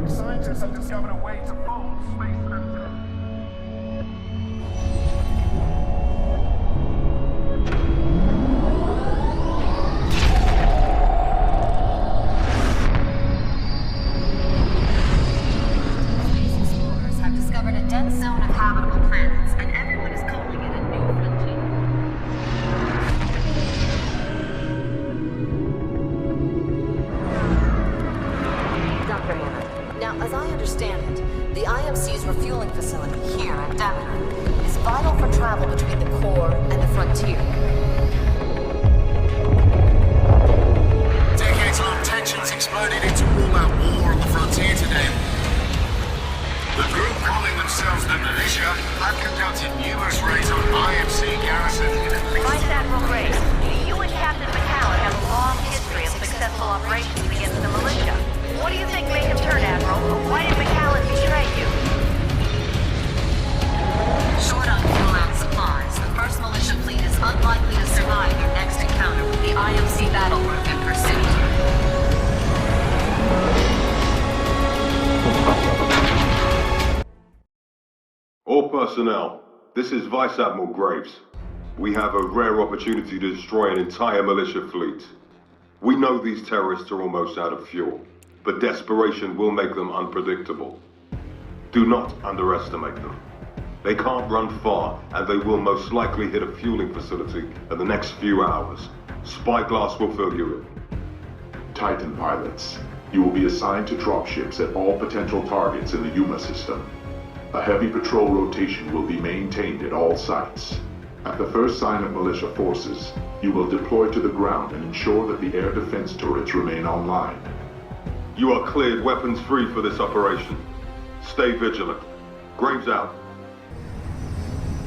Scientists have discovered a way to fold space center. Have discovered a dense zone of habitable planets, and everyone is calling it a new frontier. Dr. Hammond, now, as I understand it, the IMC's refueling facility here in Demeter is vital for travel between the core and the frontier. Decades-long tensions exploded into all-out war on the frontier today. The group calling themselves the Militia have conducted numerous raids on IMC garrison in Vice Admiral Graves, you and Captain McCallum have a long history of successful operations against the militia. What do you think made him turn, Admiral? Why did McCallum betray you? Short on fuel and supplies, the first militia fleet is unlikely to survive their next encounter with the IMC battle group in pursuit. All personnel, this is Vice Admiral Graves. We have a rare opportunity to destroy an entire militia fleet. We know these terrorists are almost out of fuel, but desperation will make them unpredictable. Do not underestimate them. They can't run far, and they will most likely hit a fueling facility in the next few hours. Spyglass will fill you in. Titan pilots, you will be assigned to dropships at all potential targets in the Yuma system. A heavy patrol rotation will be maintained at all sites. At the first sign of militia forces, you will deploy to the ground and ensure that the air defense turrets remain online. You are cleared weapons-free for this operation. Stay vigilant. Graves out.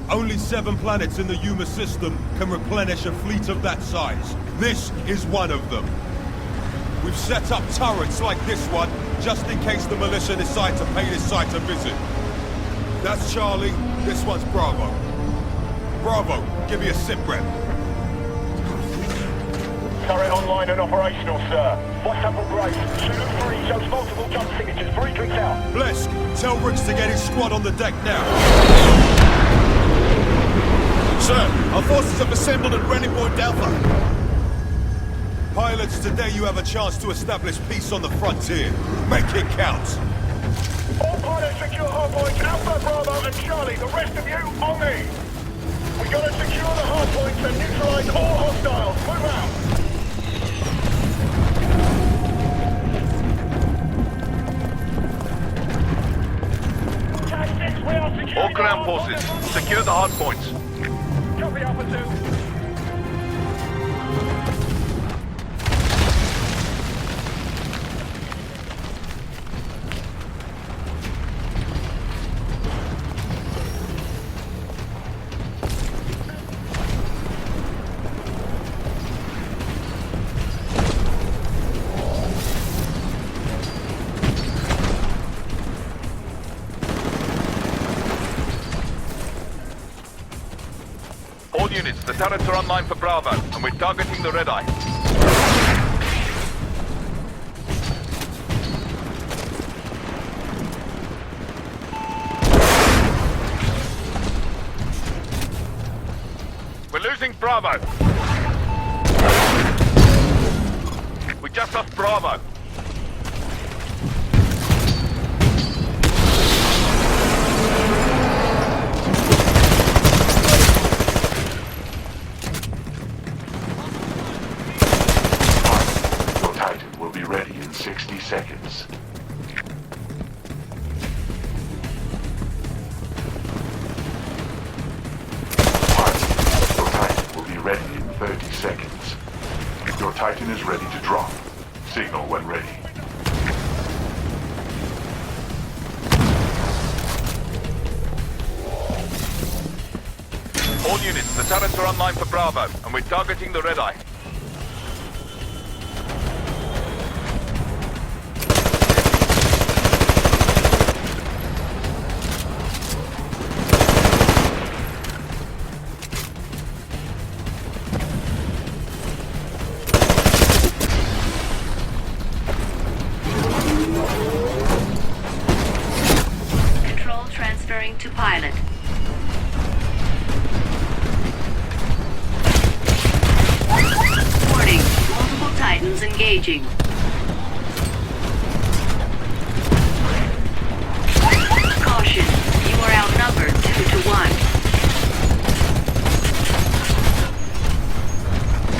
Only 7 planets in the Yuma system can replenish a fleet of that size. This is one of them. We've set up turrets like this one, just in case the militia decide to pay this site a visit. That's Charlie, this one's Bravo. Bravo, give me a sit rep. Turret online and operational, sir. What's up with Graves? Zulu 3 shows multiple jump signatures. 3 clicks out. Blesk, tell Riggs to get his squad on the deck now. Sir, our forces have assembled at Rennie Point Alpha. Pilots, today you have a chance to establish peace on the frontier. Make it count. All pilots secure hardpoints, Alpha, Bravo, and Charlie. The rest of you, on me. We gotta secure the hardpoints and neutralize all hostiles. Move out. Tactics, we are securing All ground forces, secure the hard points. Copy, Alpha 2. All units, the turrets are online for Bravo, and we're targeting the Red Eye. We're losing Bravo. We just lost Bravo. Your Titan will be ready in 60 seconds. Your Titan will be ready in 30 seconds. Your Titan is ready to drop. Signal when ready. All units, the turrets are online for Bravo, and we're targeting the Red Eye. transferring to pilot. Warning, multiple Titans engaging. Caution, you are outnumbered 2-1.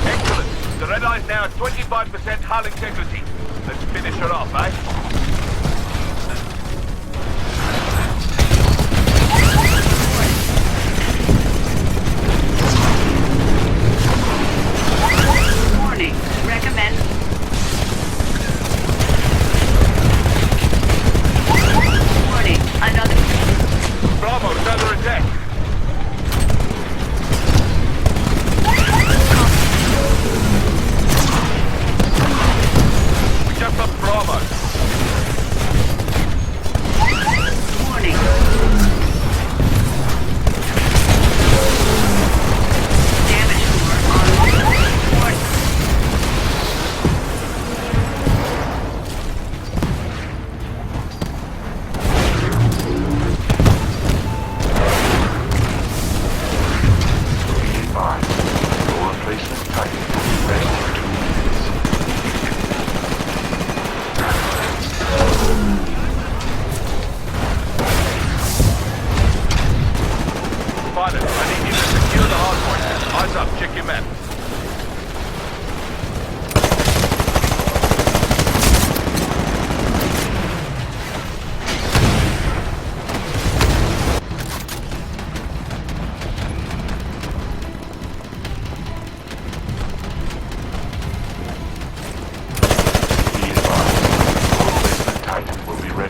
Excellent. The Red Eye's now at 25% hull integrity. Let's finish her off, eh? Recommend. Warning, another. Bravo's under attack. We just lost Bravo. Warning. Damage score on. Warning. Pilot, I need you to secure the hardpoint. Eyes up, check your map.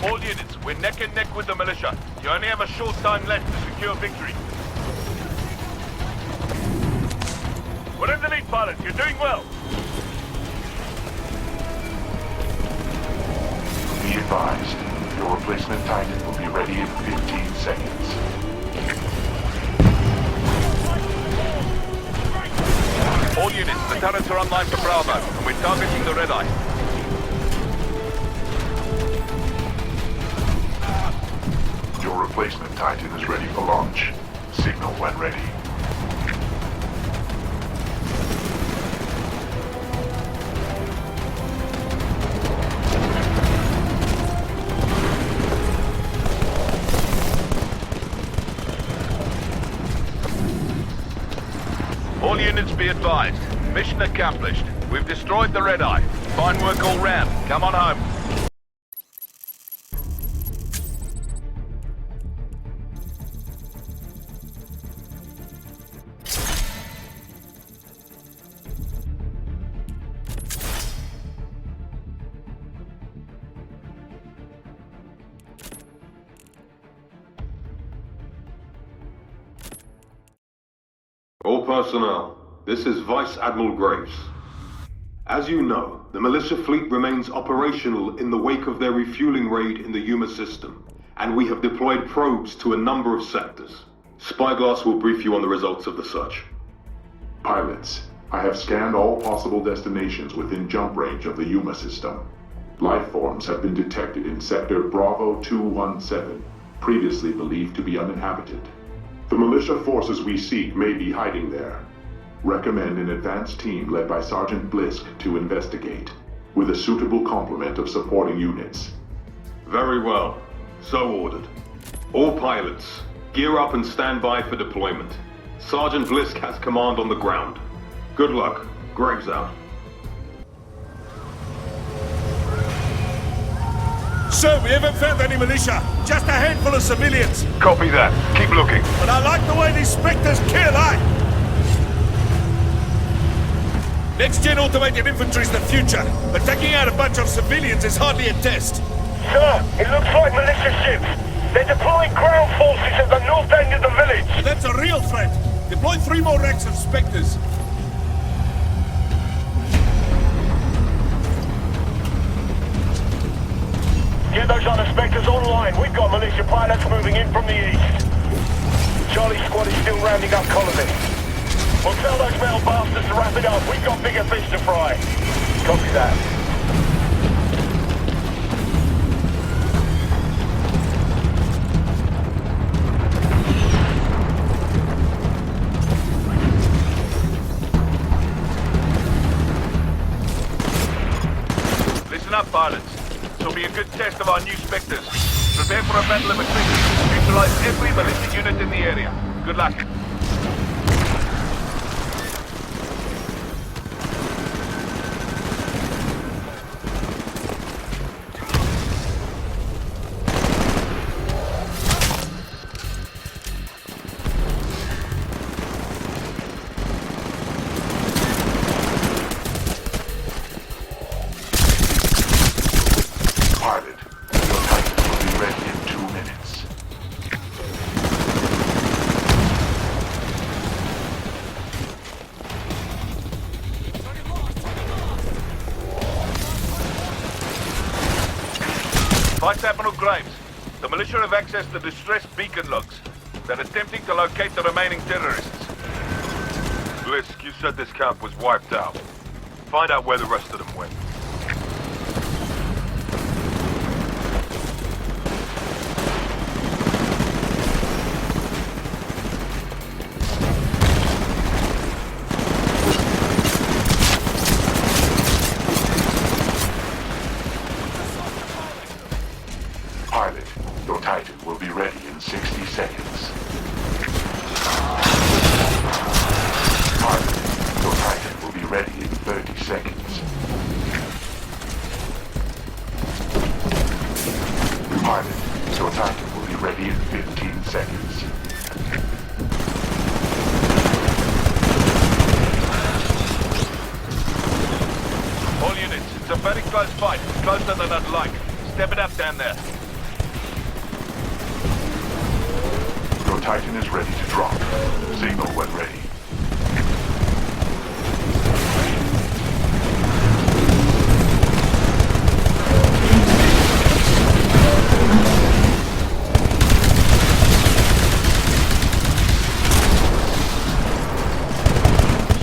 All units, we're neck and neck with the militia. You only have a short time left to secure victory. We're in the lead, pilot. You're doing well. Be advised, your replacement Titan will be ready in 15 seconds. All units, the turrets are online for Bravo, and we're targeting the Red Eye. Your replacement Titan is ready for launch. Signal when ready. All units be advised. Mission accomplished. We've destroyed the Red Eye. Fine work all round. Come on home. All personnel, this is Vice Admiral Graves. As you know, the militia fleet remains operational in the wake of their refueling raid in the Yuma system, and we have deployed probes to a number of sectors. Spyglass will brief you on the results of the search. Pilots, I have scanned all possible destinations within jump range of the Yuma system. Life forms have been detected in Sector Bravo 217, previously believed to be uninhabited. The militia forces we seek may be hiding there. Recommend an advanced team led by Sergeant Blisk to investigate, with a suitable complement of supporting units. Very well. So ordered. All pilots, gear up and stand by for deployment. Sergeant Blisk has command on the ground. Good luck. Graves out. Sir, we haven't found any militia. Just a handful of civilians. Copy that. Keep looking. But I like the way these Spectres kill, Next-gen automated infantry's the future, but taking out a bunch of civilians is hardly a test. Sir, it looks like militia ships. They're deploying ground forces at the north end of the village. That's a real threat. Deploy 3 more racks of Spectres. Get those other Spectres online. We've got militia pilots moving in from the east. Charlie squad is still rounding up colonists. We'll tell those metal bastards to wrap it up. We've got bigger fish to fry. Copy that. rest of our new Spectres. Prepare for a battle of attrition. Neutralize every militia unit in the area. Good luck. Pilot, your Titan will be ready in 2 minutes. Vice Admiral Graves, the militia have accessed the distress beacon logs. They're attempting to locate the remaining terrorists. Blisk, you said this camp was wiped out. Find out where the rest of them went. Pilot, your Titan will be ready in 60 seconds. Pilot, your Titan will be ready in 30 seconds. Pilot, your Titan will be ready in 15 seconds. All units, it's a very close fight. Closer than I'd like. Step it up down there. Your Titan is ready to drop. Signal when ready.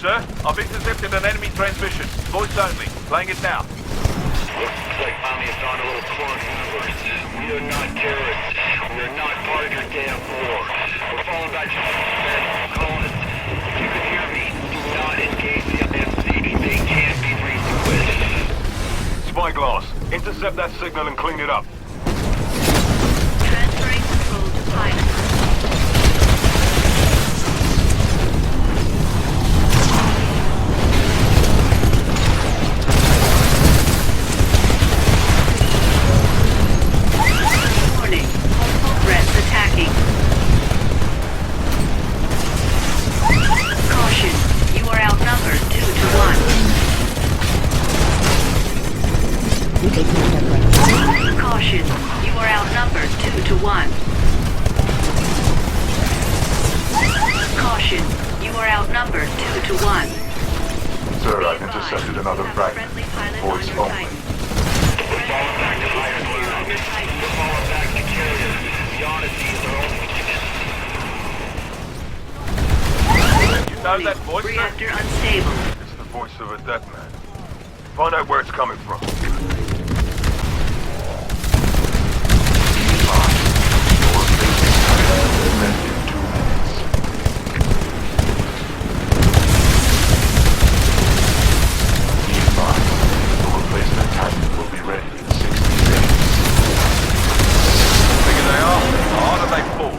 Sir, I've intercepted an enemy transmission. Voice only. Playing it now. Looks like Mommy has gone a little clone universe. We are not terrorists. We are not part of your damn war. We're falling back to the colonists. If you can hear me, do not engage the IMC. They can't be reasoned with. Spyglass, intercept that signal and clean it up. Transferring control to pilot. Warning, multiple threats attacking. Caution, you are outnumbered 2 to 1. Caution, you are outnumbered 2 to 1. Caution, you are outnumbered 2 to 1. Sir, I've intercepted another fragment. Friendly pilot Voice on your only. Titan. We're falling back to higher ground. We're falling back to carrier. The Odyssey is our only chance. You know that voice, sir? Reactor unstable. It's the voice of a dead man. Find out where it's coming from. Ready in 2 minutes. Be advised, your replacement Titan will be ready in 60 seconds. The bigger they are, the harder they fall.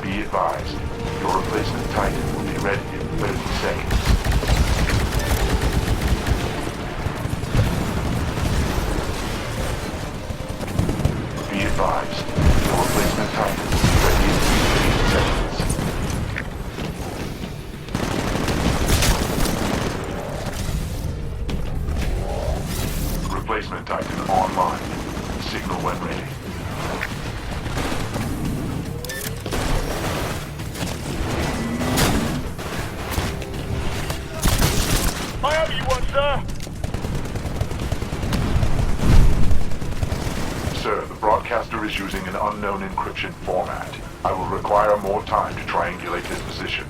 Be advised, your replacement Titan will be ready in 30 seconds. Be advised, your replacement Titan will be ready in 15 seconds. Replacement Titan online. Signal when ready. I owe you one, sir. Sir, the broadcaster is using an unknown encryption format. I will require more time to triangulate his position.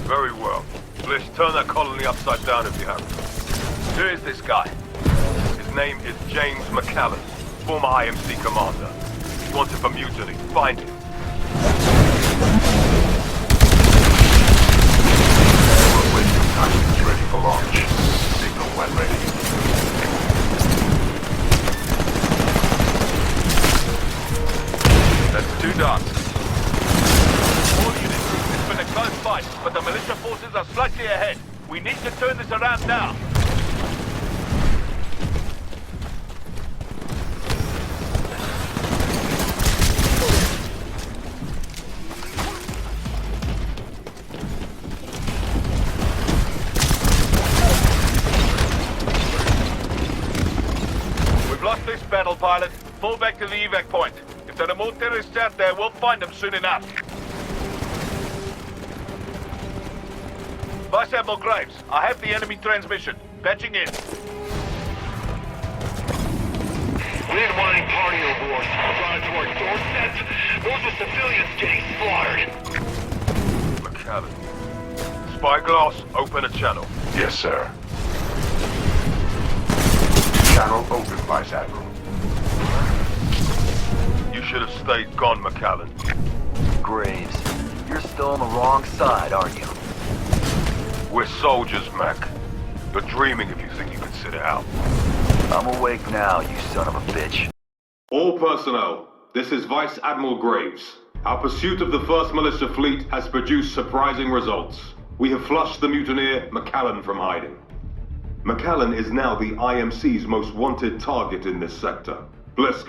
Very well. Bliss, turn that colony upside down if you have to. Who is this guy? His name is James McCallum, former IMC commander. He's wanted for mutiny. Find him. right, but the militia forces are slightly ahead. We need to turn this around now. We've lost this battle, pilot. Fall back to the evac point. If there are more terrorists out there, we'll find them soon enough. Vice Admiral Graves, I have the enemy transmission. Patching in. We didn't want any party awards brought to our doorsteps. Those are civilians getting slaughtered. McAllen. Spyglass, open a channel. Yes, sir. Channel open, Vice Admiral. You should have stayed gone, McAllen. Graves, you're still on the wrong side, aren't you? We're soldiers, Mac. You're dreaming if you think you can sit it out. I'm awake now, you son of a bitch. All personnel, this is Vice Admiral Graves. Our pursuit of the 1st Militia Fleet has produced surprising results. We have flushed the mutineer McAllen from hiding. McAllen is now the IMC's most wanted target in this sector. Blisk.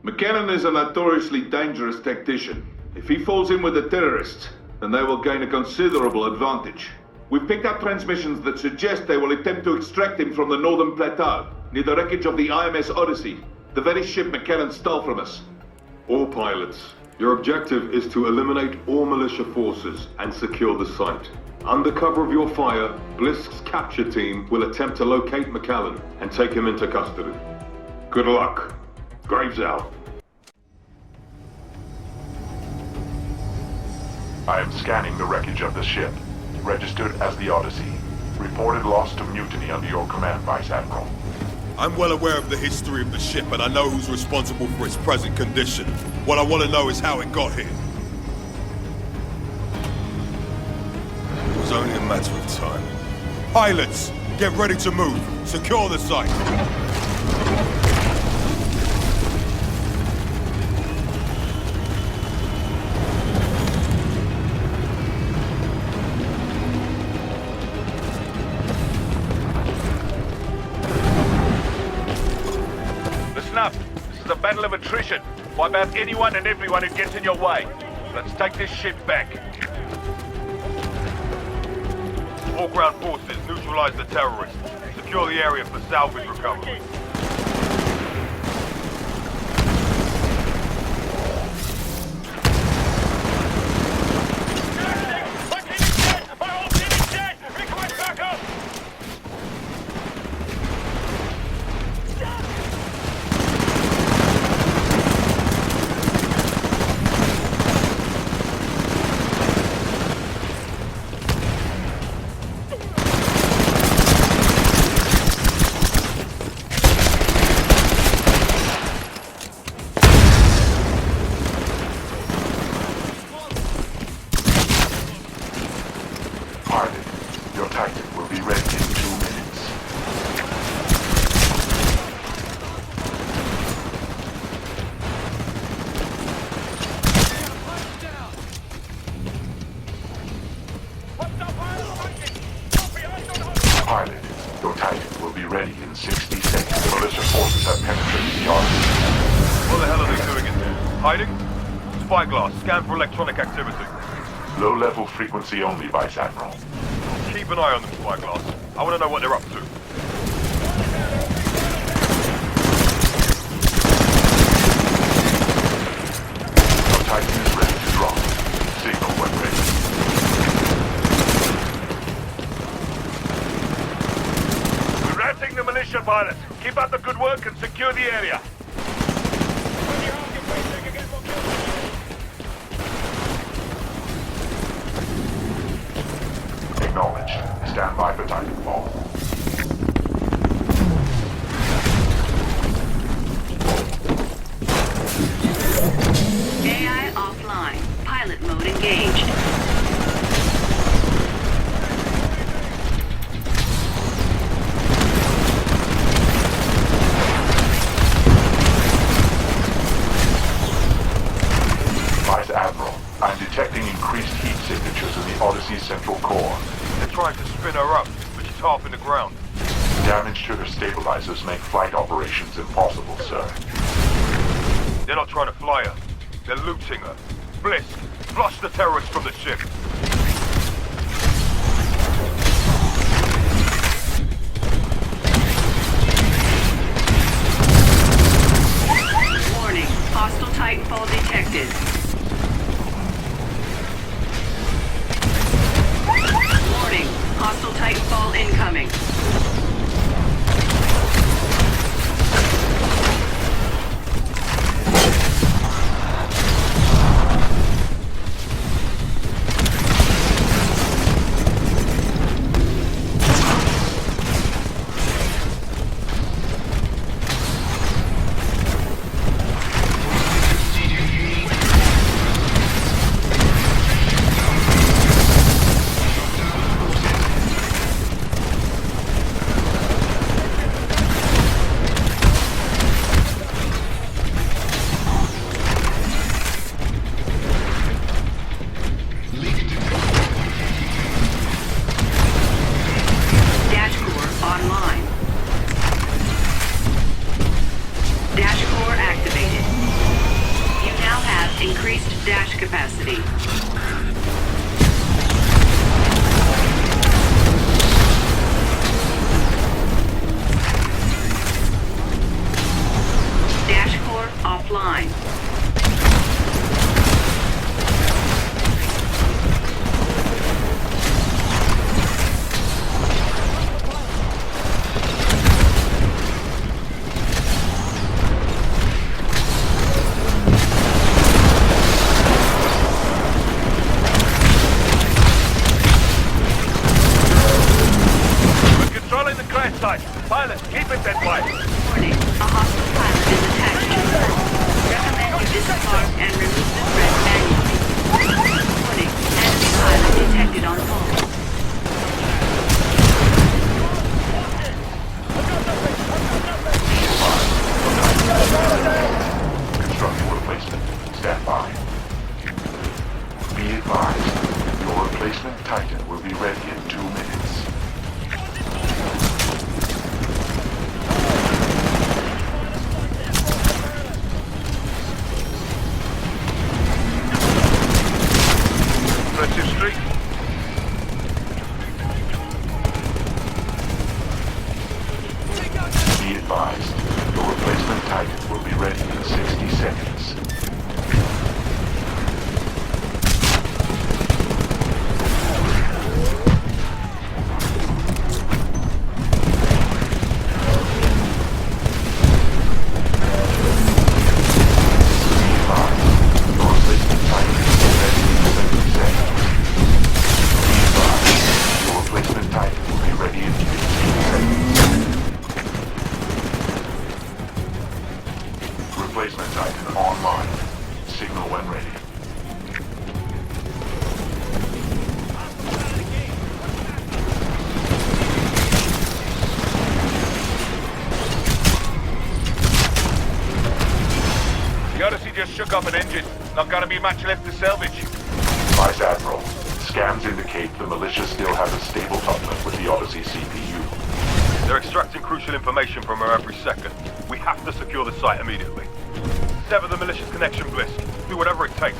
McAllen is a notoriously dangerous tactician. If he falls in with the terrorists, then they will gain a considerable advantage. We've picked up transmissions that suggest they will attempt to extract him from the northern plateau, near the wreckage of the IMS Odyssey, the very ship McAllen stole from us. All pilots, your objective is to eliminate all militia forces and secure the site. Under cover of your fire, Blisk's capture team will attempt to locate McAllen and take him into custody. Good luck. Graves out. I am scanning the wreckage of the ship. Registered as the Odyssey. Reported loss to mutiny under your command, Vice Admiral. I'm well aware of the history of the ship, and I know who's responsible for its present condition. What I want to know is how it got here. It was only a matter of time. Pilots, get ready to move. Secure the site. This is a battle of attrition. Wipe out anyone and everyone who gets in your way. Let's take this ship back. All ground forces, neutralize the terrorists. Secure the area for salvage recovery. Pilot, your Titan will be ready in 60 seconds. The militia forces have penetrated the Odyssey. What the hell are they doing in there? Hiding? Spyglass, scan for electronic activity. Low-level frequency only, Vice Admiral. Keep an eye on them, Spyglass. I want to know what they're up to. Your Titan is ready to drop. Signal when ready. We're routing the militia, pilots. Keep up the good work and secure the area. Acknowledged. Stand by for Titanfall. AI offline. Pilot mode engaged. Vice Admiral, I'm detecting increased heat signatures in the Odyssey's central core. They're trying to spin her up, but she's half in the ground. Damage to her stabilizers make flight operations impossible, sir. They're not trying to fly her. They're looting her. Blisk, flush the terrorists from the ship. Warning, hostile Titanfall detected. Warning, hostile Titanfall incoming. Pilot, keep it that way. Warning, a hostile pilot is attached to the hull. Recommend you disembark and remove the threat manually. Warning, enemy pilot detected on hull. Construction replacement. Stand by. Be advised, your replacement Titan will be ready in 2 minutes. Impressive streak. Be advised, your replacement Titan will be ready in 60 seconds. Replacement Titan online. Signal when ready. The Odyssey just shook up an engine. Not gonna be much left to salvage. Vice Admiral, scans indicate the militia still has a stable uplink with the Odyssey CPU. They're extracting crucial information from her every second. We have to secure the site immediately. Sever the militia's connection, Blisk. Do whatever it takes.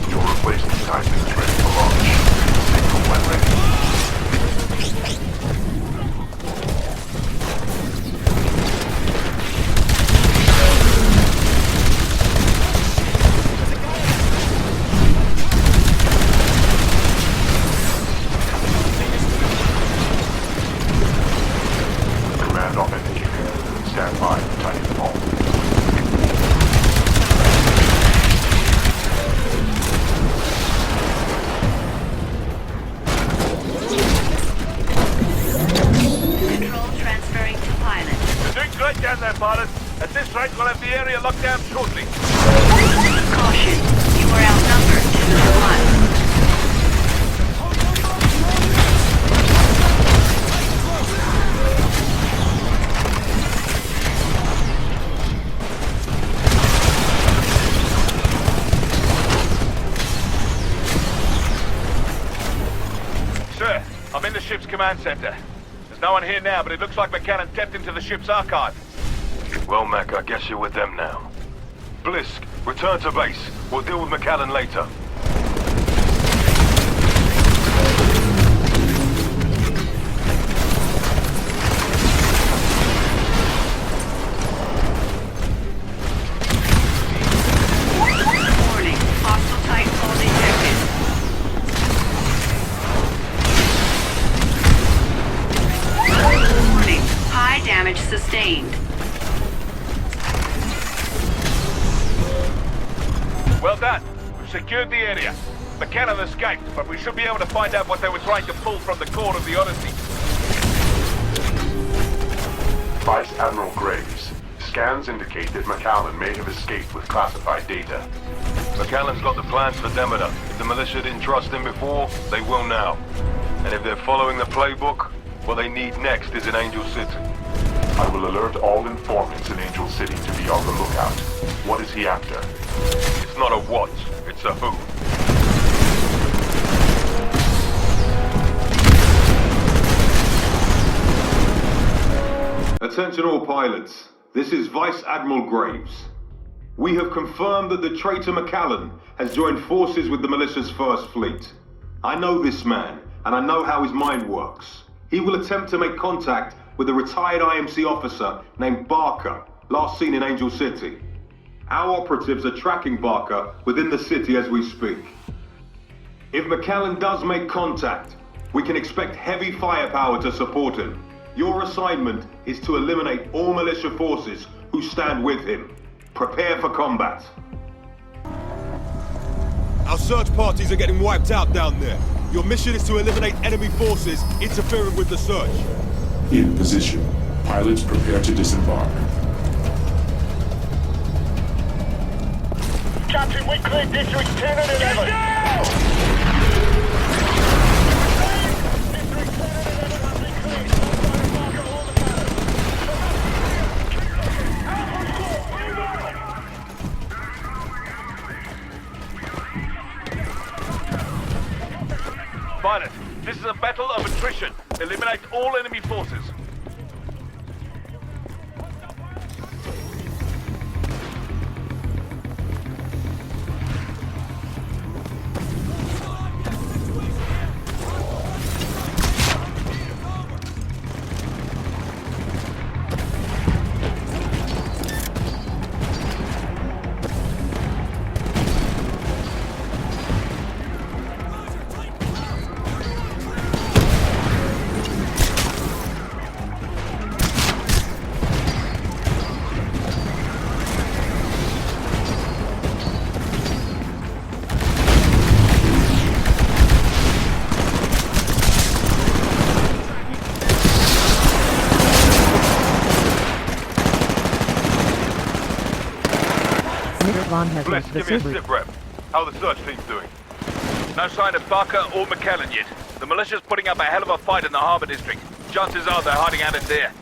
Your replacement Titan is ready for launch. Signal when ready. Command authenticated. Stand by for Titanfall. Control transferring to pilot. You're doing great down there, pilot. At this rate, we'll have the area locked down shortly. Caution, you are outnumbered 2 to 1. command center. There's no one here now, but it looks like McCallan tapped into the ship's archive. Well, Mac, I guess you're with them now. Blisk, return to base. We'll deal with McCallan later. Warning, hostile Titanfall detected. Warning, high damage sustained. Well done. We've secured the area. McCallan escaped, but we should be able to find out what they were trying to pull from the core of the Odyssey. Vice Admiral Graves. Scans indicate that McCallan may have escaped with classified data. McCallan's got the plans for Demeter. If the militia didn't trust him before, they will now. And if they're following the playbook, what they need next is in Angel City. I will alert all informants in Angel City to be on the lookout. What is he after? It's not a what, it's a who. Attention all pilots. This is Vice Admiral Graves. We have confirmed that the traitor McCallan has joined forces with the militia's First Fleet. I know this man, and I know how his mind works. He will attempt to make contact with a retired IMC officer named Barker, last seen in Angel City. Our operatives are tracking Barker within the city as we speak. If McCallan does make contact, we can expect heavy firepower to support him. Your assignment is to eliminate all militia forces who stand with him. Prepare for combat. Our search parties are getting wiped out down there. Your mission is to eliminate enemy forces interfering with the search. In position. Pilots prepare to disembark. Captain, we cleared District 10 and 11. Pilot, this is a battle of attrition. Eliminate all enemy forces. Bliss, give me a sit rep. How are the search teams doing? No sign of Barker or McCallan yet. The militia's putting up a hell of a fight in the Harbor District. Chances are they're hiding out in there.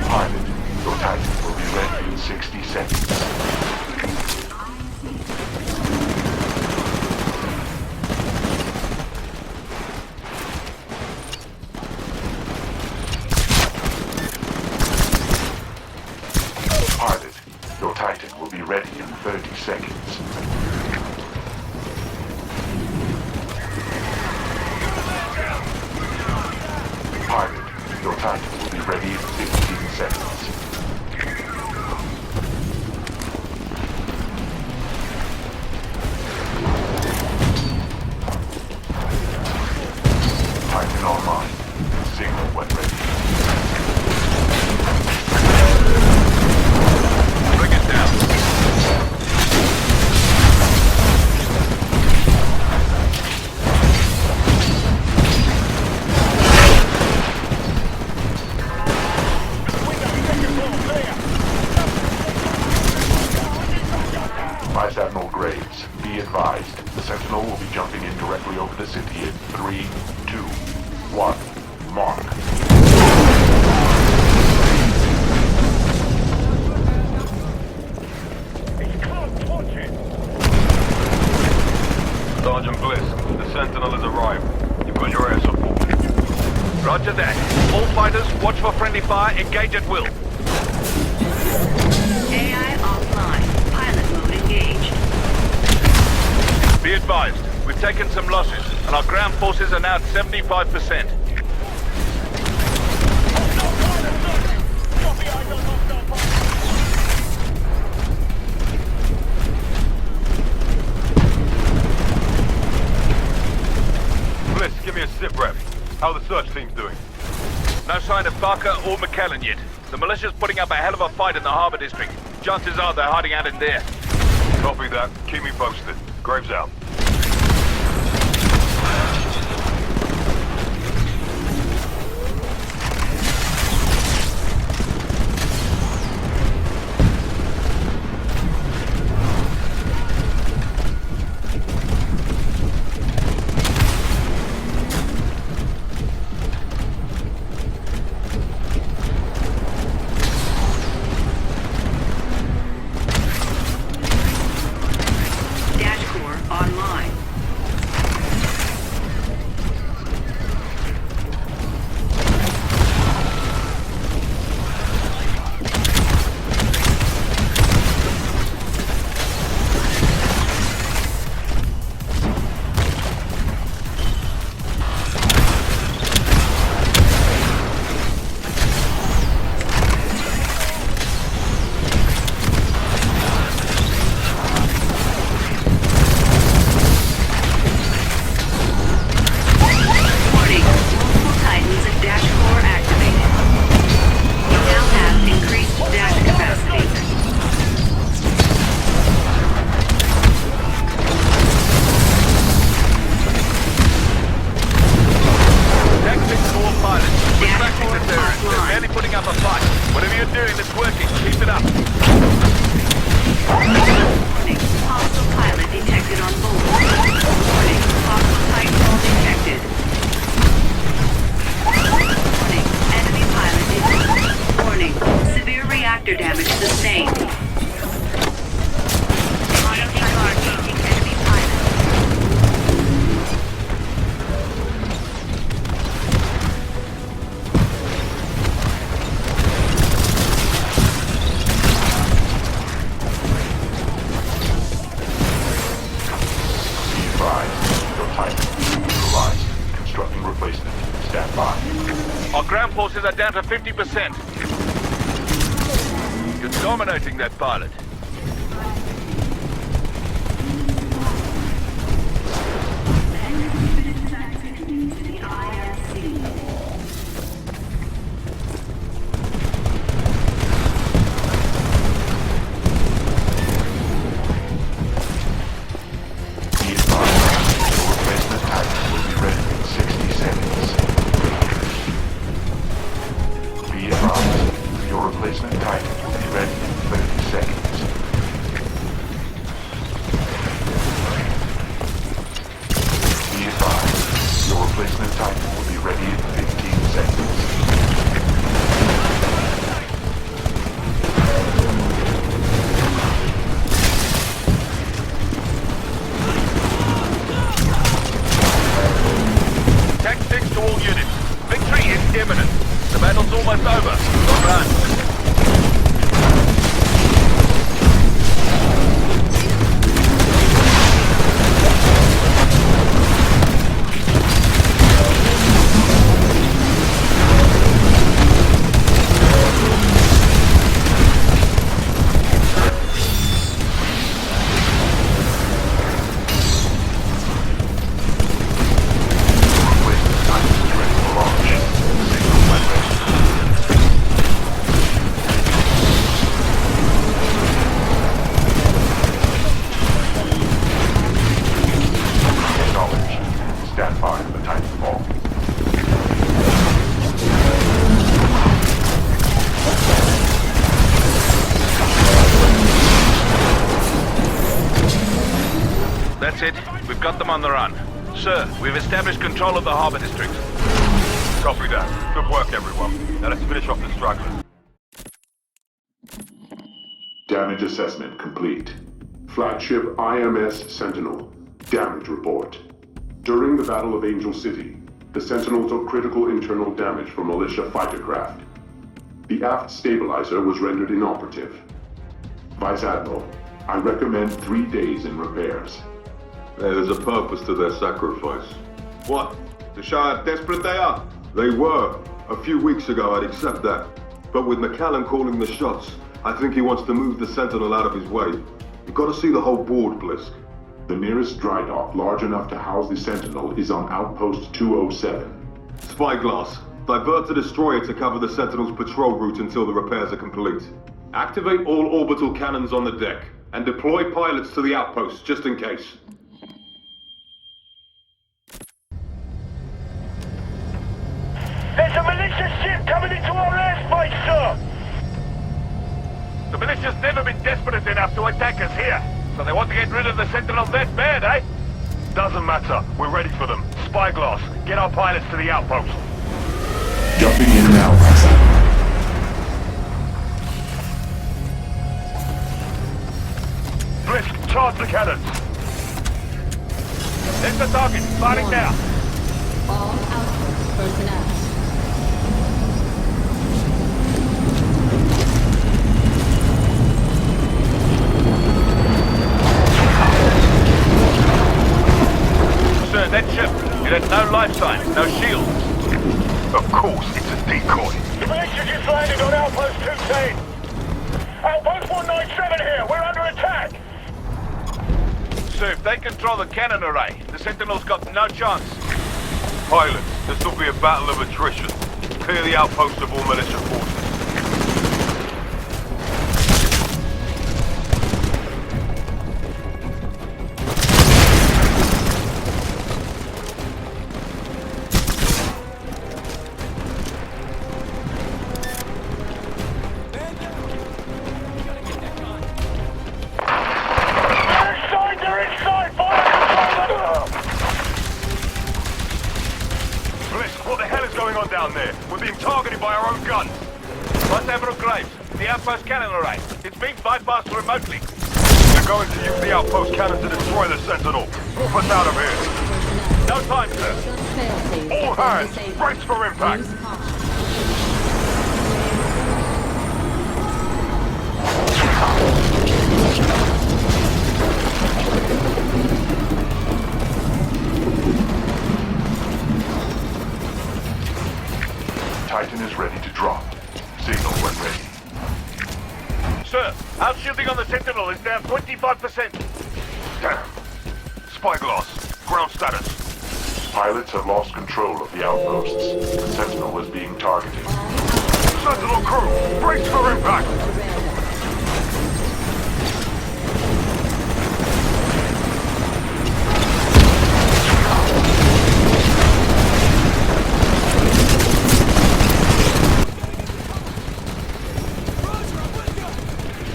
Pilot, your Titan will be ready in 60 seconds. Pilot, your Titan will be ready in 30 seconds. Pilot, your Titan will be ready in 15 seconds. Titan online. Signal when ready. Bring it down. Vice Admiral Graves, be advised, the Sentinel will be jumping in directly over the city in 3, 2, 1, mark. It's close. Watch Sentinel has arrived. You've got your air support. Roger that. All fighters, watch for friendly fire, engage at will. AI offline. Pilot mode engaged. Be advised, we've taken some losses, and our ground forces are now at 75%. Bliss, give me a sit rep. How are the search teams doing? No sign of Barker or McKellen yet. The militia's putting up a hell of a fight in the harbor district. Chances are they're hiding out in there. Copy that. Keep me posted. Graves out. Dash core online. Warning. Multiple Titans and dash core activated. You now have increased dash capacity. Tactics to all pilots. We're Dash tracking core the terrorists. They're offline. barely putting up a fight. Whatever you're doing, it's working. Keep it up. Warning. Hostile pilot detected on board. Warning. Hostile Titanfall detected. Warning. Enemy pilot detected. Warning. Severe reactor damage sustained. Auto-timer engaging enemy pilot. Be advised, your Titan neutralized. Constructing replacement. Stand by. Our ground forces are down to 50%. You're dominating that pilot. Be advised, your replacement Titan will be ready in 60 seconds. Be advised, your replacement Titan will be ready in 30 seconds. Be advised, your replacement Titan will be ready in 15 seconds. Tactics to all units. Victory is imminent. The battle's almost over. Don't run. Replacement Titan is ready for launch. Signal when ready. Acknowledged. Stand by for the Titanfall. That's it. We've got them on the run. Sir, we've established control of the harbor district. Copy that. Good work, everyone. Now let's finish off the stragglers. Damage assessment complete. Flagship IMS Sentinel. Damage report. During the Battle of Angel City, the Sentinel took critical internal damage from militia fighter craft. The aft stabilizer was rendered inoperative. Vice Admiral, I recommend 3 days in repairs. There's a purpose to their sacrifice. What? To show how desperate they are? They were. A few weeks ago, I'd accept that. But with McCallan calling the shots, I think he wants to move the Sentinel out of his way. You've got to see the whole board, Blisk. The nearest dry dock large enough to house the Sentinel is on Outpost 207. Spyglass. Divert the destroyer to cover the Sentinel's patrol route until the repairs are complete. Activate all orbital cannons on the deck, and deploy pilots to the outpost, just in case. There's a militia ship coming into our airspace, sir! The militia's never been desperate enough to attack us here, so they want to get rid of the Sentinel that bad, eh? Doesn't matter. We're ready for them. Spyglass, get our pilots to the outpost. Jumping in now, Vice Admiral. Blisk, charge the cannons. There's the target, firing now. All outpost personnel. Sir, that ship, it had no life sign, no shield. Of course, it's a decoy. The militia just landed on Outpost 210. Outpost 197 here. We're under attack. Sir, if they control the cannon array, the Sentinel's got no chance. Pilots, this will be a battle of attrition. Clear the outpost of all militia forces. They're inside! Fire control! Blisk, what the hell is going on down there? We're being targeted by our own guns. Vice Admiral Graves, the outpost cannon array. It's being bypassed remotely. They're going to use the outpost cannon to destroy the Sentinel. Move us out of here. No time, sir. All hands, brace for impact. Titan is ready to drop. Signal when ready. Sir, outshielding on the Sentinel is down 25%. Damn. Spyglass, ground status. Pilots have lost control of the outposts. The Sentinel is being targeted. Sentinel crew, brace for impact.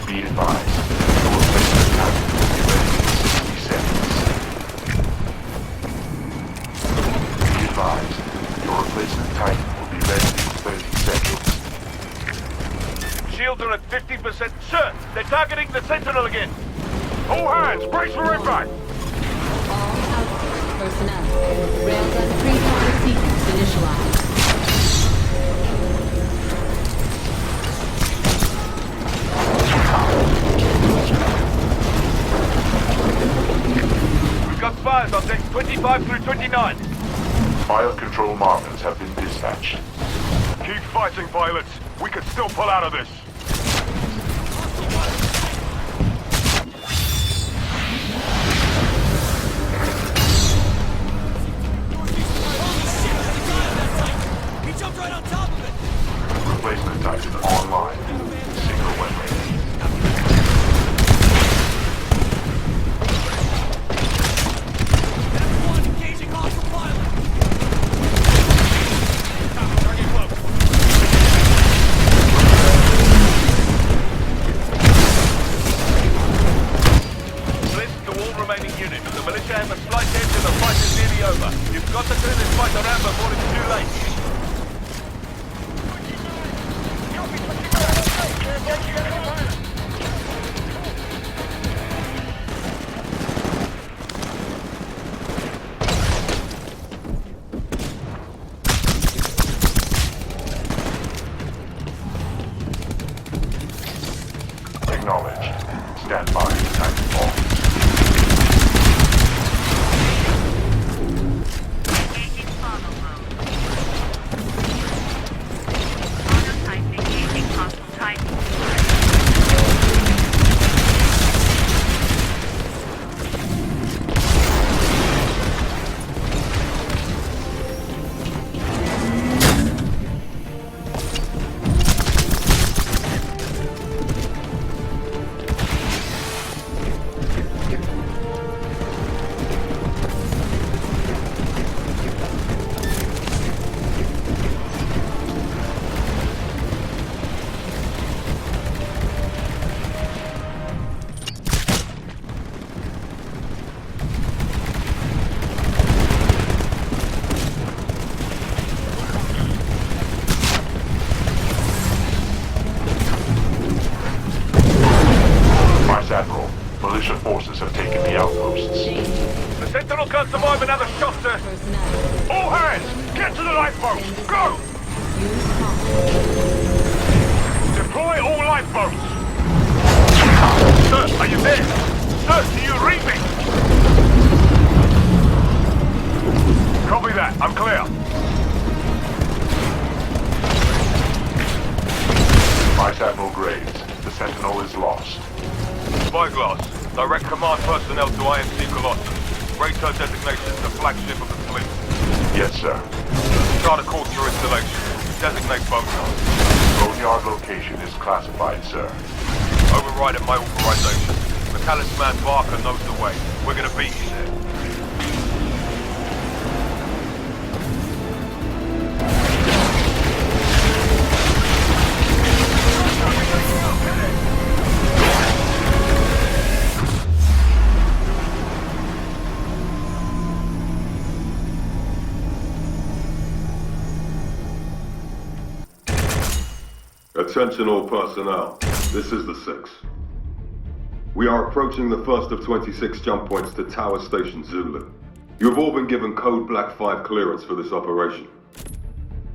Be advised, your replacement Titan will be ready in 60 seconds. Be advised, your replacement Titan will be ready in 30 seconds. Shields are at 50%. Sir, they're targeting the Sentinel again. All hands, brace for impact. All outpost personnel. Railgun pre-fire sequence initialized. We've got spies on decks 25 through 29. Fire control markers have been dispatched. Keep fighting, pilots. We can still pull out of this. Replacement Titan online. Signal when ready. Blisk to all remaining units. The militia have a slight edge and the fight is nearly over. You've got to turn this fight around before it's too late. Sentinel can't survive another shot, sir. All hands, get to the lifeboats! Go! Deploy all lifeboats! Sir, are you there? Sir, do you read me? Copy that, I'm clear. Vice Admiral Graves, the Sentinel is lost. Spyglass, direct command personnel to IMC Colossus. Radar designation is the flagship of the fleet. Yes, sir. Start a call through installation. Designate boat yard. Boat yard location is classified, sir. Overriding my authorization. McAllen's man Barker knows the way. We're gonna beat you there. Attention all personnel. This is the 6. We are approaching the first of 26 jump points to Tower Station Zulu. You have all been given Code Black 5 clearance for this operation.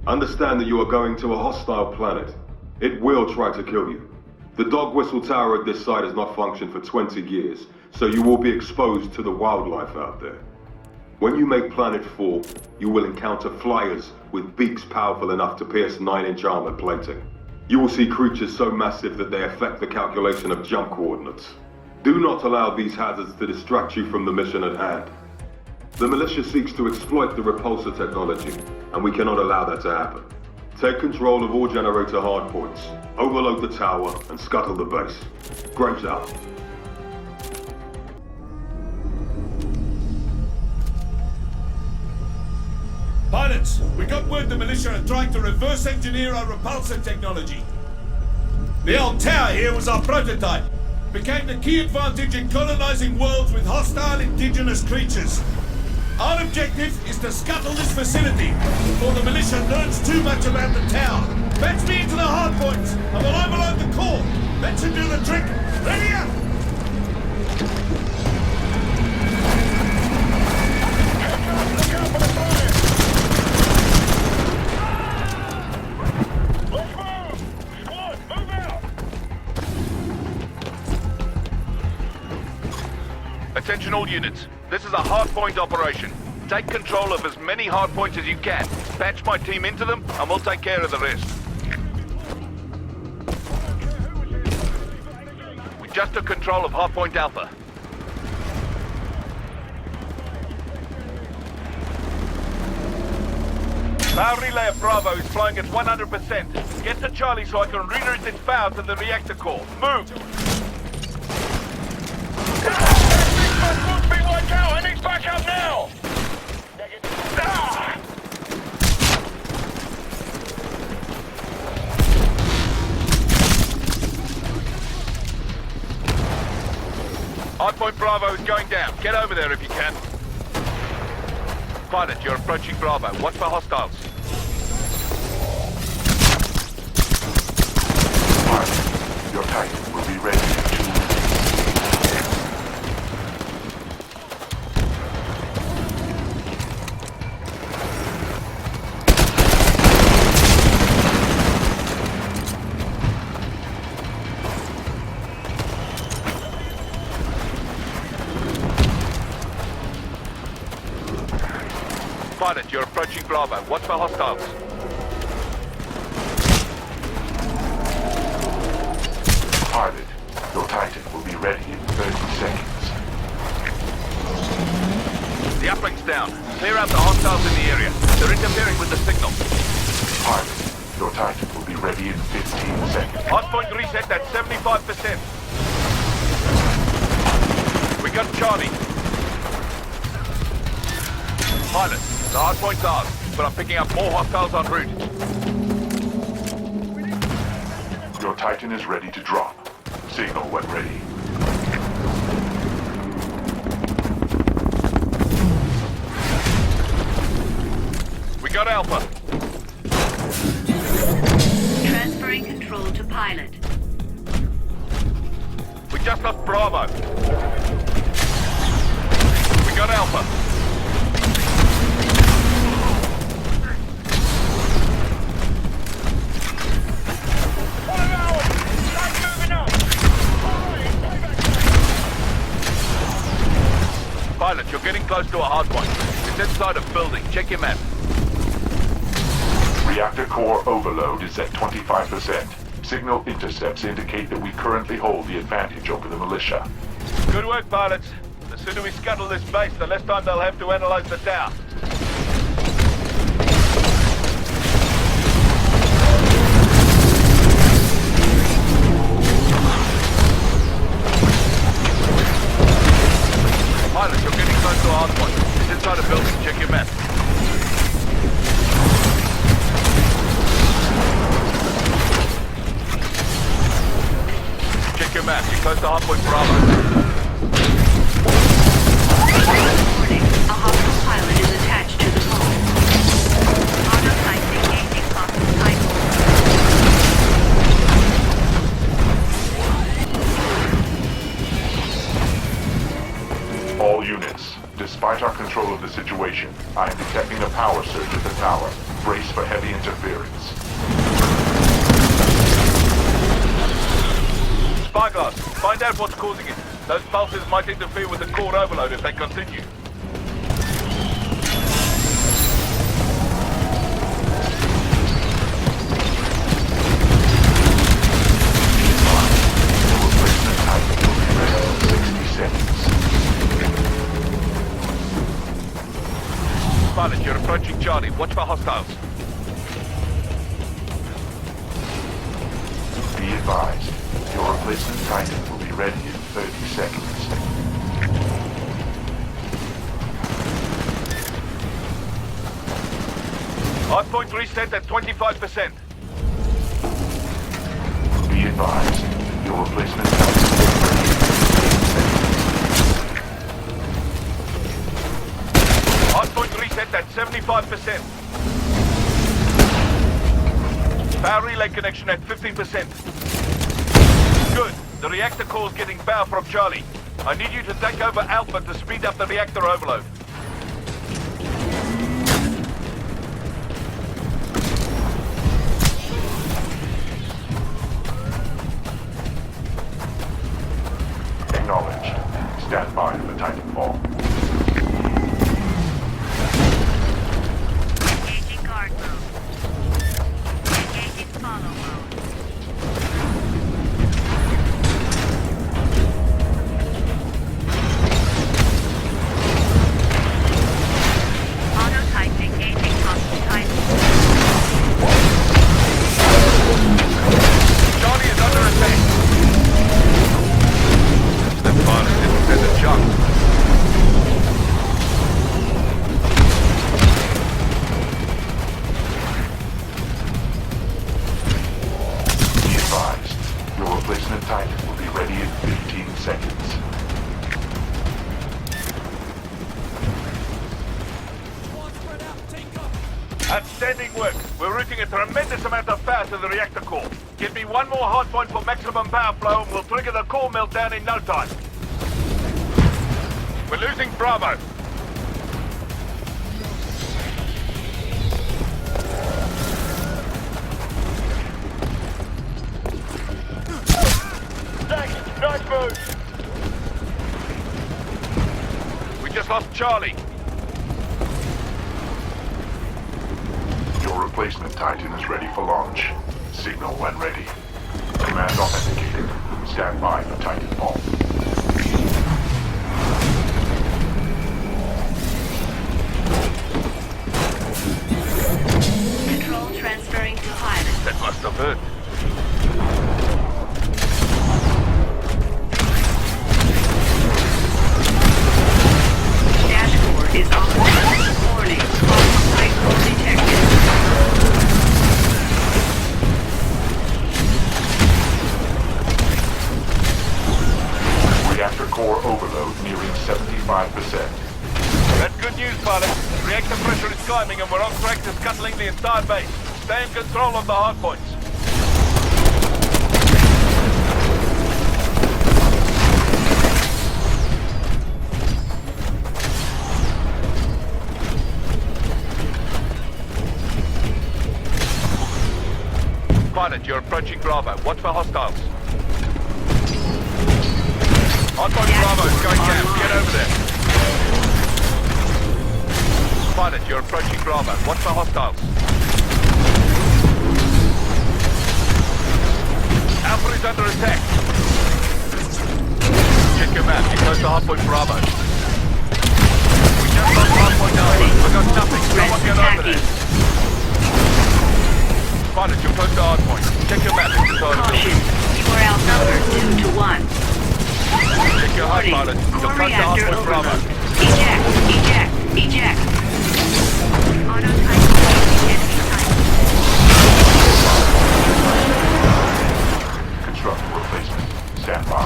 Understand that you are going to a hostile planet. It will try to kill you. The dog whistle tower at this site has not functioned for 20 years, so you will be exposed to the wildlife out there. When you make Planet 4, you will encounter flyers with beaks powerful enough to pierce 9-inch armor plating. You will see creatures so massive that they affect the calculation of jump coordinates. Do not allow these hazards to distract you from the mission at hand. The militia seeks to exploit the repulsor technology, and we cannot allow that to happen. Take control of all generator hardpoints, overload the tower, and scuttle the base. Graves out. Pilots, we got word the militia are trying to reverse engineer our repulsor technology. The old tower here was our prototype. Became the key advantage in colonizing worlds with hostile indigenous creatures. Our objective is to scuttle this facility before the militia learns too much about the tower. Fetch me into the hardpoints, and we'll overload the core. That should do the trick. Ready up! Attention all units. This is a hardpoint operation. Take control of as many hardpoints as you can. Patch my team into them, and we'll take care of the rest. We just took control of hardpoint Alpha. Power relay at Bravo is flying at 100%. Get to Charlie so I can reroute its power to the reactor core. Move! I need backup now! Hardpoint Bravo is going down. Get over there if you can. Pilot, you're approaching Bravo. Watch for hostiles. Pilot, your Titan will be ready in 2 minutes. Pilot, you're approaching Bravo. Watch for hostiles. Pilot, your Titan will be ready in 30 seconds. The uplink's down. Clear out the hostiles in the area. They're interfering with the signal. Pilot, your Titan will be ready in 15 seconds. Hardpoint reset at 75%. We got Charlie. Pilot, the hardpoint's ours, but I'm picking up more hostiles en route. Your Titan is ready to drop. Signal when ready. We got Alpha. Transferring control to pilot. We just lost Bravo. We got Alpha. close to a hardpoint. It's inside a building. Check your map. Reactor core overload is at 25%. Signal intercepts indicate that we currently hold the advantage over the militia. Good work, pilots. The sooner we scuttle this base, the less time they'll have to analyze the tower. Pilots, you're getting close to a hardpoint. It's inside a building. Check your map. Check your map. You're close to hardpoint Bravo. Warning. A hostile pilot is attached to the hull. Auto type engaging hostile Titanfall. All units, despite our control of the situation, I am detecting a power surge at the tower. Brace for heavy interference. Spyglass, find out what's causing it. Those pulses might interfere with the core overload if they continue. Replacement Titan will be ready in 60 seconds. Pilot, you're approaching Charlie. Watch for hostiles. Be advised, your replacement Titan will be ready in 30 seconds. Hardpoint reset at 25%. Be advised, your replacement Titan will be ready in 15 seconds. Hardpoint reset at 75%. Power relay connection at 15%. Good. The reactor core's getting power from Charlie. I need you to take over Alpha to speed up the reactor overload. Acknowledged. Stand by for Titanfall. Engaging guard mode. Engaging follow mode. Auto type engaging hostile Titan. Charlie is under attack. That pilot didn't send a jump. Be advised, your replacement Titan will be ready in 15 seconds. Outstanding work. We're routing a tremendous amount of power to the reactor core. Give me one more hardpoint for maximum power flow and we'll trigger the core meltdown in no time. We're losing Bravo. Thanks. Nice move. We just lost Charlie. Your replacement Titan is ready for launch. Signal when ready. Command authenticated. Stand by for Titanfall. Control transferring to pilot. That must have hurt. Dashboard is offline. Warning. Hostile Titanfall detected. Reactor core overload nearing 75%. That's good news, pilot. Reactor pressure is climbing and we're on track to scuttling the entire base. Stay in control of the hardpoints. Pilot, you're approaching Bravo. Watch for hostiles. Hardpoint Bravo is going down. Get over there. Pilot, you're approaching Bravo. Watch for hostiles. Alpha is under attack. Check your map. You're close to hardpoint Bravo. We just lost hardpoint Alpha. We got nothing. Someone get over there. Pilot, you're close to hardpoint. Check your map. Caution. You are outnumbered 2 to 1. Check your HUD, pilot. You're close to hardpoint Bravo. Eject. Eject. Eject. Auto type. Enemy type. Constructing replacement. Stand by.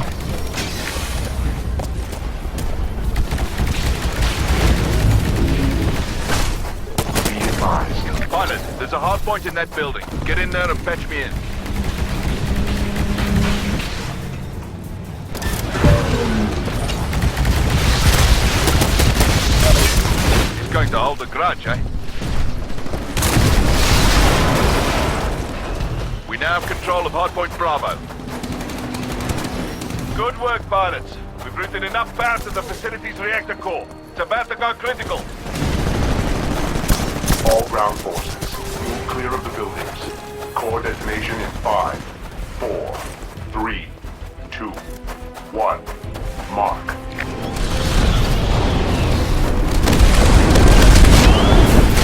Be advised. Pilot, there's a hard point in that building. Get in there and fetch me in. He's going to hold the grudge, eh? We now have control of hardpoint Bravo. Good work, pilots. We've routed enough power to the facility's reactor core. It's about to go critical. All ground forces, move clear of the buildings. Core detonation in 5, 4, 3, 2, 1. Mark.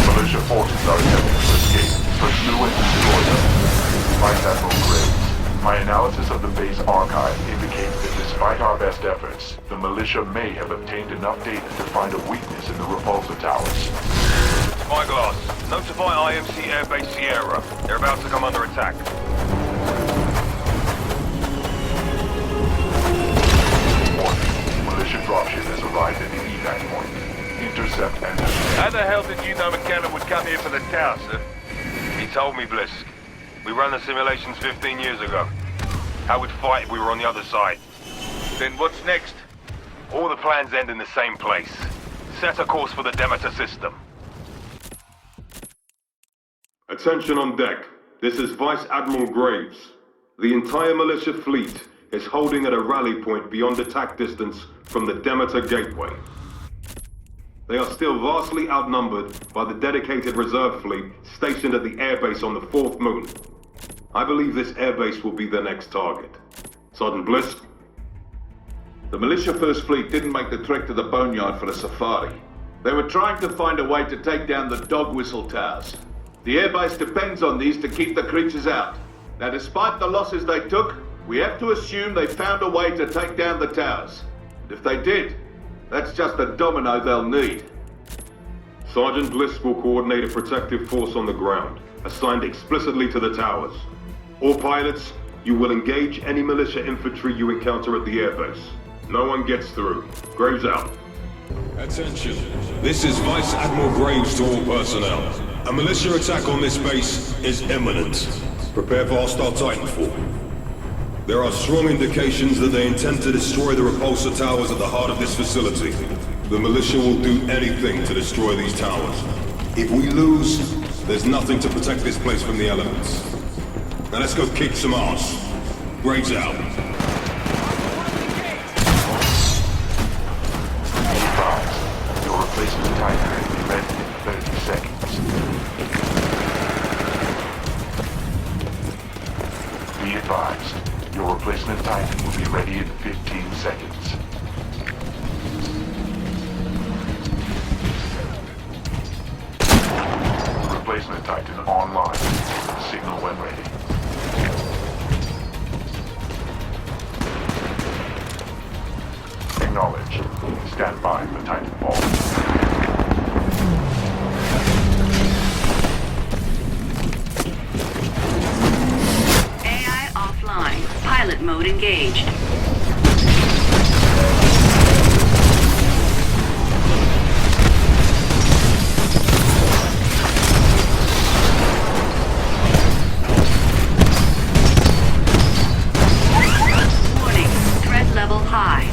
Militia forces are attempting to escape. Pursue and destroy them. Vice Admiral Graves, my analysis of the base archive indicates that despite our best efforts, the militia may have obtained enough data to find a weakness in the repulsor towers. Spyglass, notify IMC Airbase Sierra. They're about to come under attack. Warning, militia dropship has arrived at the evac point. Intercept and destroy. How the hell did you know McKenna would come here for the tower, sir? He told me, Blisk. We ran the simulations 15 years ago. How we'd fight if we were on the other side. Then what's next? All the plans end in the same place. Set a course for the Demeter system. Attention on deck. This is Vice Admiral Graves. The entire militia fleet is holding at a rally point beyond attack distance from the Demeter Gateway. They are still vastly outnumbered by the dedicated reserve fleet stationed at the airbase on the 4th moon. I believe this airbase will be their next target. Sergeant Blisk? The militia First Fleet didn't make the trek to the boneyard for the safari. They were trying to find a way to take down the dog whistle towers. The airbase depends on these to keep the creatures out. Now, despite the losses they took, we have to assume they found a way to take down the towers. And if they did, that's just a domino they'll need. Sergeant Blisk will coordinate a protective force on the ground, assigned explicitly to the towers. All pilots, you will engage any militia infantry you encounter at the airbase. No one gets through. Graves out. Attention. This is Vice Admiral Graves to all personnel. A militia attack on this base is imminent. Prepare for hostile Titanfall. There are strong indications that they intend to destroy the repulsor towers at the heart of this facility. The militia will do anything to destroy these towers. If we lose, there's nothing to protect this place from the elements. Now let's go kick some ass. Graves out. Your replacement Titan will be ready in 30 seconds. Be advised, your replacement Titan will be ready in 15 seconds. Replacement Titan online. Signal when ready. Acknowledge. Stand by for Titanfall. AI offline. Pilot mode engaged. Warning. Threat level high.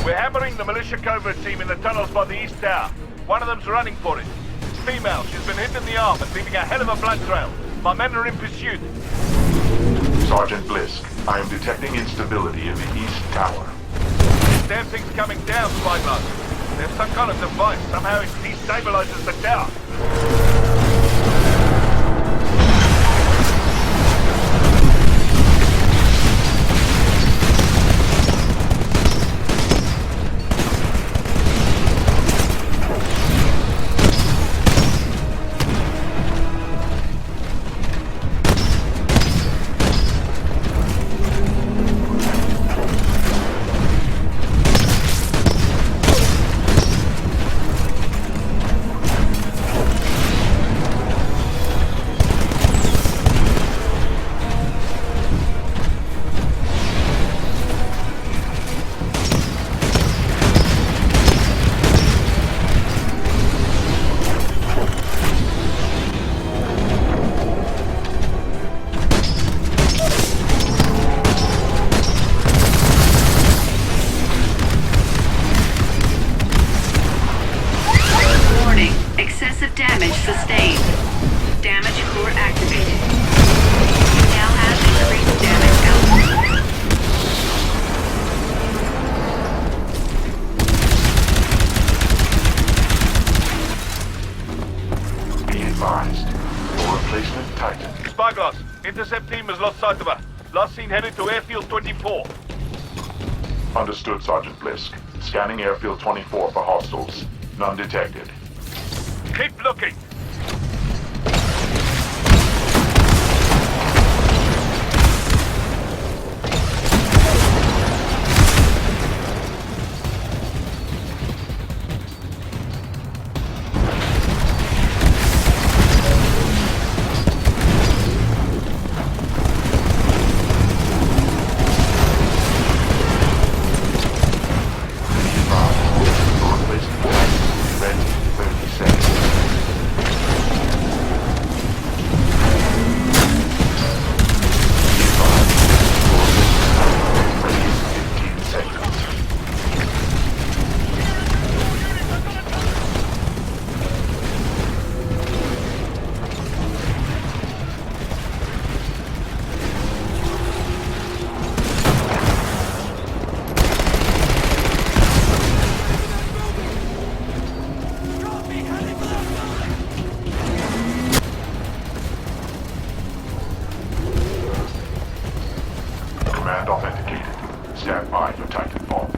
We're hammering the militia covert team in the tunnels by the east tower. One of them's running for it. Female, she's been hit in the arm and leaving a hell of a blood trail. My men are in pursuit. Sergeant Blisk, I am detecting instability in the East Tower. This damn thing's coming down, Spyglass. There's some kind of device. Somehow it destabilizes the tower. Excessive damage sustained. Damage core activated. You now have increased damage output. Be advised. Your replacement Titan. Spyglass, intercept team has lost sight of her. Last seen headed to airfield 24. Understood, Sergeant Blisk. Scanning airfield 24 for hostiles. None detected. Keep looking. Command authenticated. Stand by for Titanfall.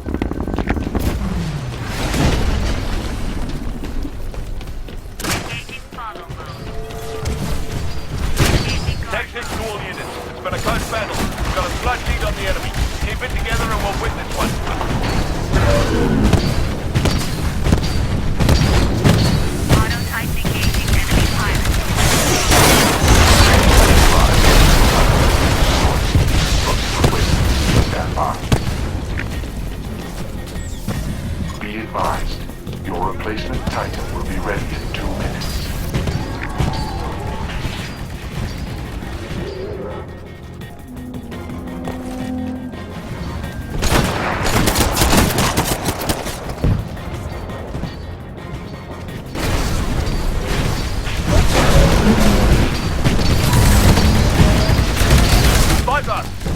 Tactics to all units. It's been a close battle. We've got a slight lead on the enemy. Keep it together and we'll win this one. Auto-type engaging enemy pilot. Stand by. Be advised. Your replacement Titan will be ready in 2 minutes.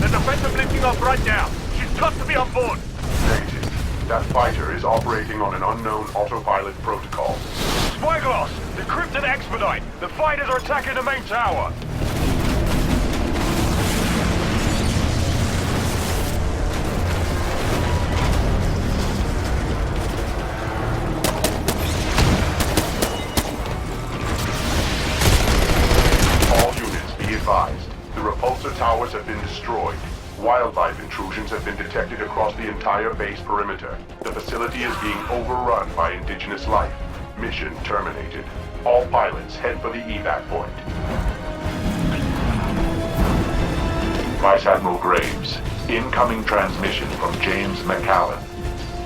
The defensive lifting off right now. She's got to be on board. Negative. That fighter is operating on an unknown autopilot protocol. Spyglass, decrypted expedite. The fighters are attacking the main tower. All units be advised. The repulsor towers have been destroyed. Wildlife intrusions have been detected across the entire base perimeter. The facility is being overrun by indigenous life. Mission terminated. All pilots head for the evac point. Vice Admiral Graves, incoming transmission from James McCallan.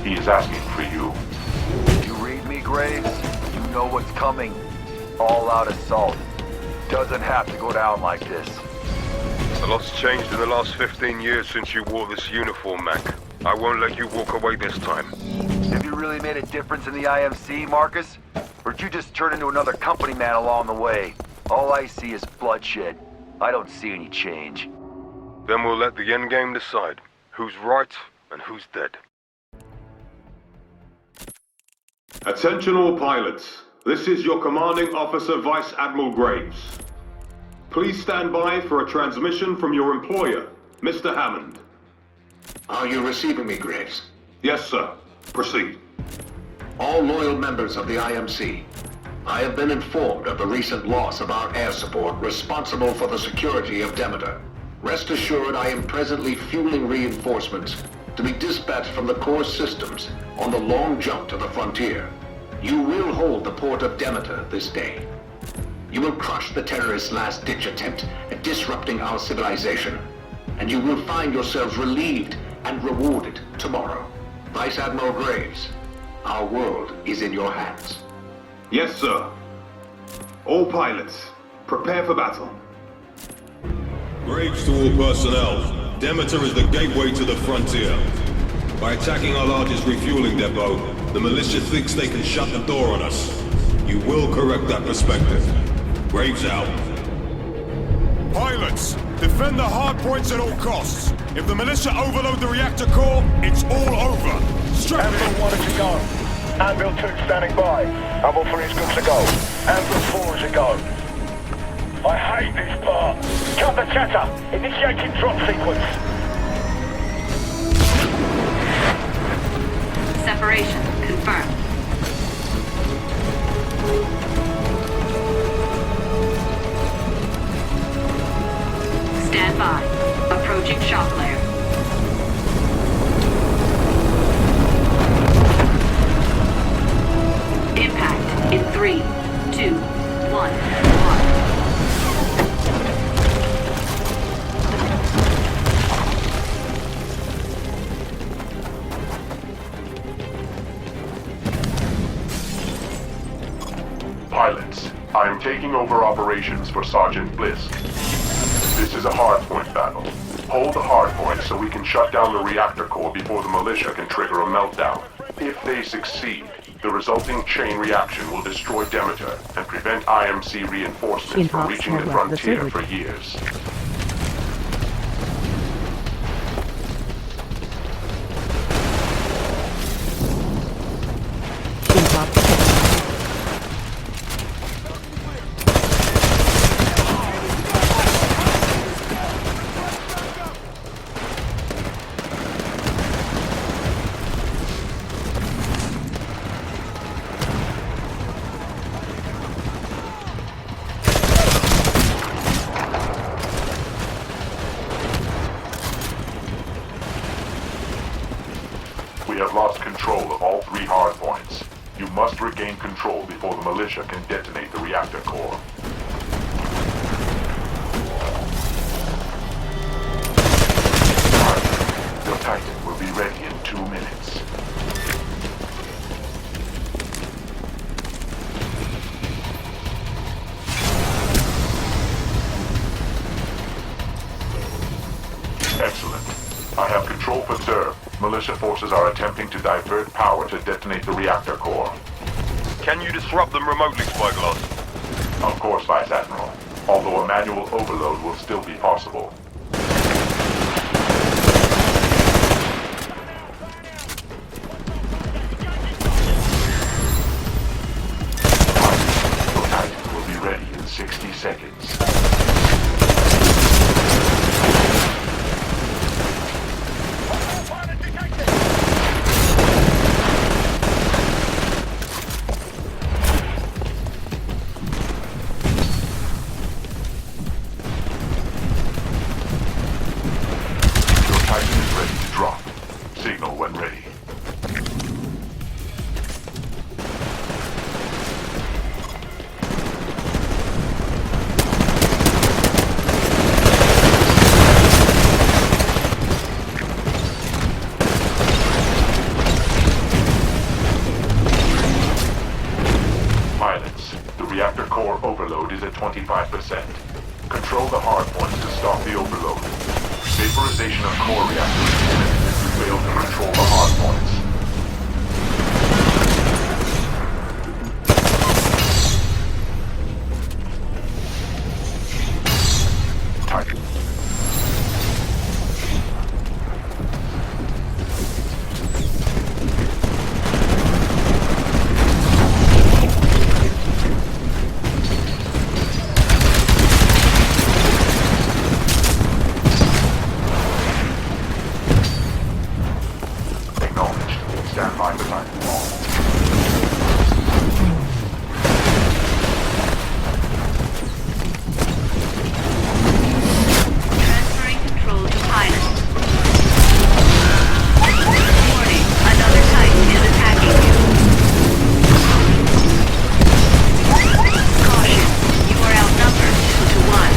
He is asking for you. You read me, Graves? You know what's coming. All-out assault. Doesn't have to go down like this. A lot's changed in the last 15 years since you wore this uniform, Mac. I won't let you walk away this time. Have you really made a difference in the IMC, Marcus? Or did you just turn into another company man along the way? All I see is bloodshed. I don't see any change. Then we'll let the endgame decide who's right and who's dead. Attention all pilots. This is your commanding officer, Vice Admiral Graves. Please stand by for a transmission from your employer, Mr. Hammond. Are you receiving me, Graves? Yes, sir. Proceed. All loyal members of the IMC, I have been informed of the recent loss of our air support responsible for the security of Demeter. Rest assured I am presently fueling reinforcements to be dispatched from the core systems on the long jump to the frontier. You will hold the port of Demeter this day. You will crush the terrorists' last-ditch attempt at disrupting our civilization, and you will find yourselves relieved and rewarded tomorrow. Vice Admiral Graves, our world is in your hands. Yes, sir. All pilots, prepare for battle. Graves to all personnel. Demeter is the gateway to the frontier. By attacking our largest refueling depot, the militia thinks they can shut the door on us. You will correct that perspective. Graves out. Pilots, defend the hard points at all costs. If the militia overload the reactor core, it's all over. Straight Anvil 1 is a go. Anvil 2 standing by. Anvil 3 is good to go. Anvil 4 is a go. I hate this part. Cut the chatter. Initiating drop sequence. Separation confirmed. Stand by. Approaching shock layer. Impact in 3, 2, 1. Pilots, I am taking over operations for Sergeant Blisk. This is a hardpoint battle. Hold the hardpoint so we can shut down the reactor core before the militia can trigger a meltdown. If they succeed, the resulting chain reaction will destroy Demeter and prevent IMC reinforcements from reaching the frontier for years. We have lost control of all 3 hardpoints. You must regain control before the militia can detonate the reactor core. Your Titan will be ready in 2 minutes. Excellent. I have control for Zerg. Militia forces are attempting to divert power to detonate the reactor core. Can you disrupt them remotely, Spyglass? Of course, Vice Admiral. Although a manual overload will still be possible. Your Titan will be ready in 60 seconds. Reactor core overload is at 25%. Control the hardpoints to stop the overload. Vaporization of core reactors is imminent if you fail to control the hardpoints. Titan. find the Titanfall. Transferring control to pilot. Warning, another Titan is attacking you. Caution, you are outnumbered 2 to 1.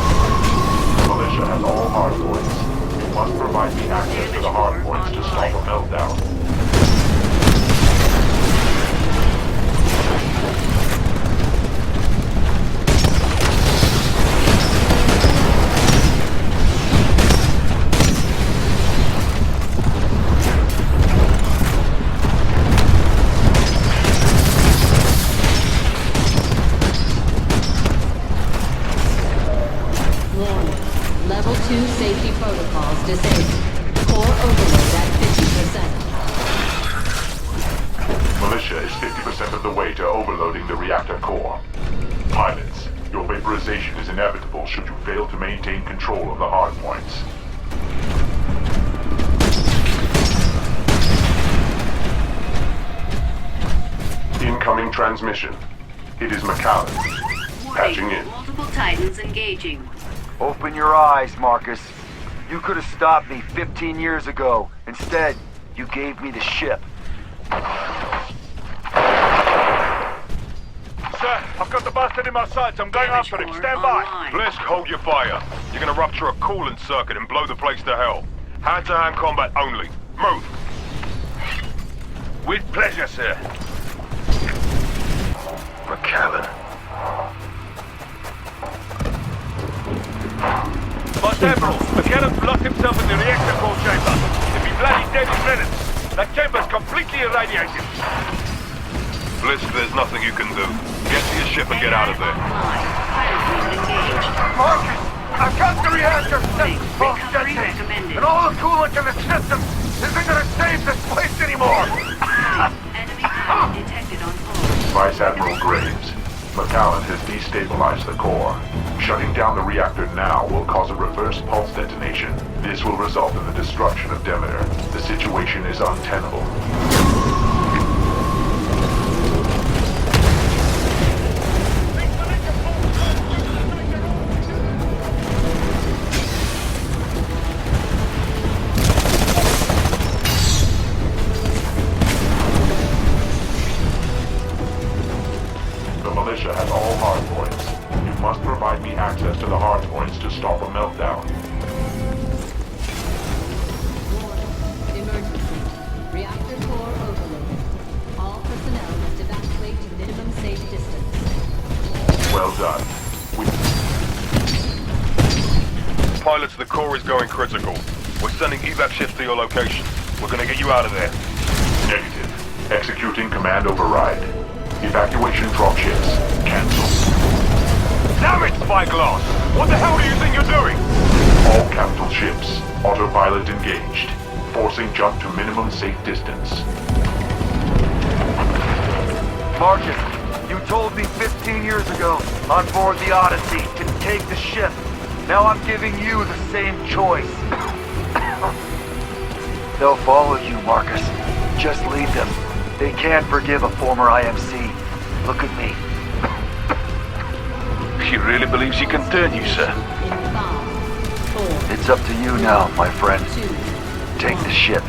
Militia has all hardpoints. You must provide me access to the hardpoints to stop a meltdown. Warning. Level 2 safety protocols disabled. Core overload at 50%. Militia is 50% of the way to overloading the reactor core. Pilots, your vaporization is inevitable should you fail to maintain control of the hardpoints. Incoming transmission. It is McAllen. Patching Warning, in. multiple Titans engaging. Open your eyes, Marcus. You could have stopped me 15 years ago. Instead, you gave me the ship. Sir, I've got the bastard in my sights. I'm going Damage after him. core Stand by. online. Blisk, hold your fire. You're gonna rupture a coolant circuit and blow the place to hell. Hand-to-hand combat only. Move. With pleasure, sir. McAllen. Boss Admiral, McAllen's locked himself in the reactor core chamber. He'll be bloody dead in minutes. That chamber's completely irradiated. Blisk, there's nothing you can do. Get to your ship and get out of there. Online. Pilot wing engaged. Marcus, I've got the reactor. Warning, Both recovery detonated. recommended. And all the coolant in the system isn't gonna save this place anymore. Enemy pilot detected on pole. Vice Admiral Graves, McAllen has destabilized the core. Shutting down the reactor now will cause a reverse pulse detonation. This will result in the destruction of Demeter. The situation is untenable. The militia has all hardpoints. You must provide me access to the hardpoints to stop a meltdown. Emergency. Reactor core overloaded. All personnel must evacuate to minimum safe distance. Well done. Pilots, the core is going critical. We're sending evac ships to your location. We're gonna get you out of there. Negative. Executing command override. Evacuation dropships. Cancel. Damn it, Spyglass! What the hell do you think you're doing? All capital ships. Autopilot engaged. Forcing jump to minimum safe distance. Marcus, you told me 15 years ago on board the Odyssey to take the ship. Now I'm giving you the same choice. They'll follow you, Marcus. Just lead them. They can't forgive a former IMC. Look at me. She really believes she can turn you, sir. In 5, 4, It's up to you now, my friend. 2, Take the ship.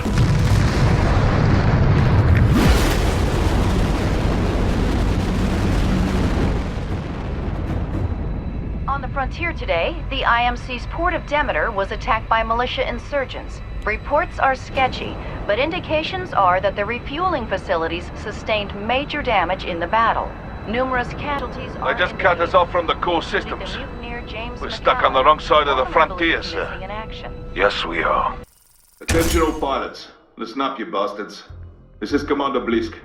On the frontier today, the IMC's port of Demeter was attacked by militia insurgents. Reports are sketchy, but indications are that the refueling facilities sustained major damage in the battle. Numerous casualties are... They just cut us off from the core systems. We're stuck on the wrong side of the frontier, sir. Yes, we are. Attention all pilots. Listen up, you bastards. This is Commander Blisk.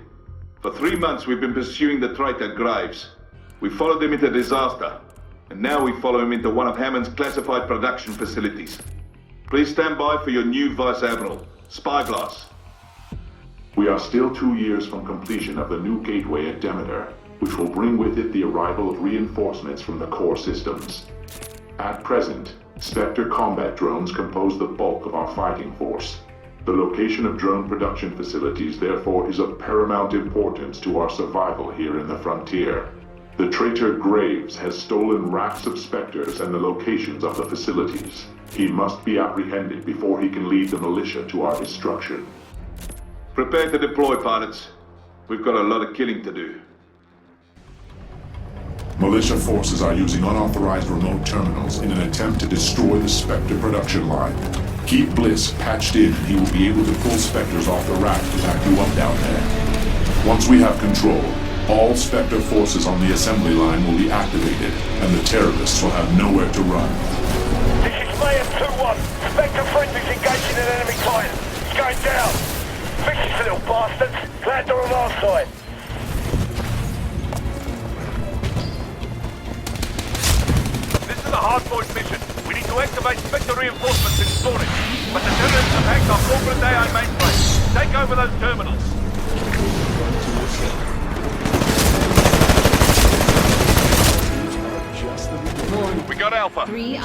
For 3 months we've been pursuing the traitor Graves. We followed him into disaster. and now we follow him into one of Hammond's classified production facilities. Please stand by for your new Vice Admiral, Spyglass. We are still 2 years from completion of the new gateway at Demeter, which will bring with it the arrival of reinforcements from the core systems. At present, Spectre combat drones compose the bulk of our fighting force. The location of drone production facilities, therefore, is of paramount importance to our survival here in the frontier. The traitor Graves has stolen racks of Spectres and the locations of the facilities. He must be apprehended before he can lead the militia to our destruction. Prepare to deploy, pilots. We've got a lot of killing to do. Militia forces are using unauthorized remote terminals in an attempt to destroy the Spectre production line. Keep Bliss patched in and he will be able to pull Spectres off the rack to back you up down there. Once we have control, all Spectre forces on the assembly line will be activated, and the terrorists will have nowhere to run. This is Mayhem 2-1. Spectre friendly's engaging an enemy Titan. It's going down. Vicious little bastards. Glad they're on our side. This is a hardpoint mission. We need to activate Spectre reinforcements in storage. But the terrorists have hacked our corporate AI mainframe. Take over those terminals. We got Alpha. Good.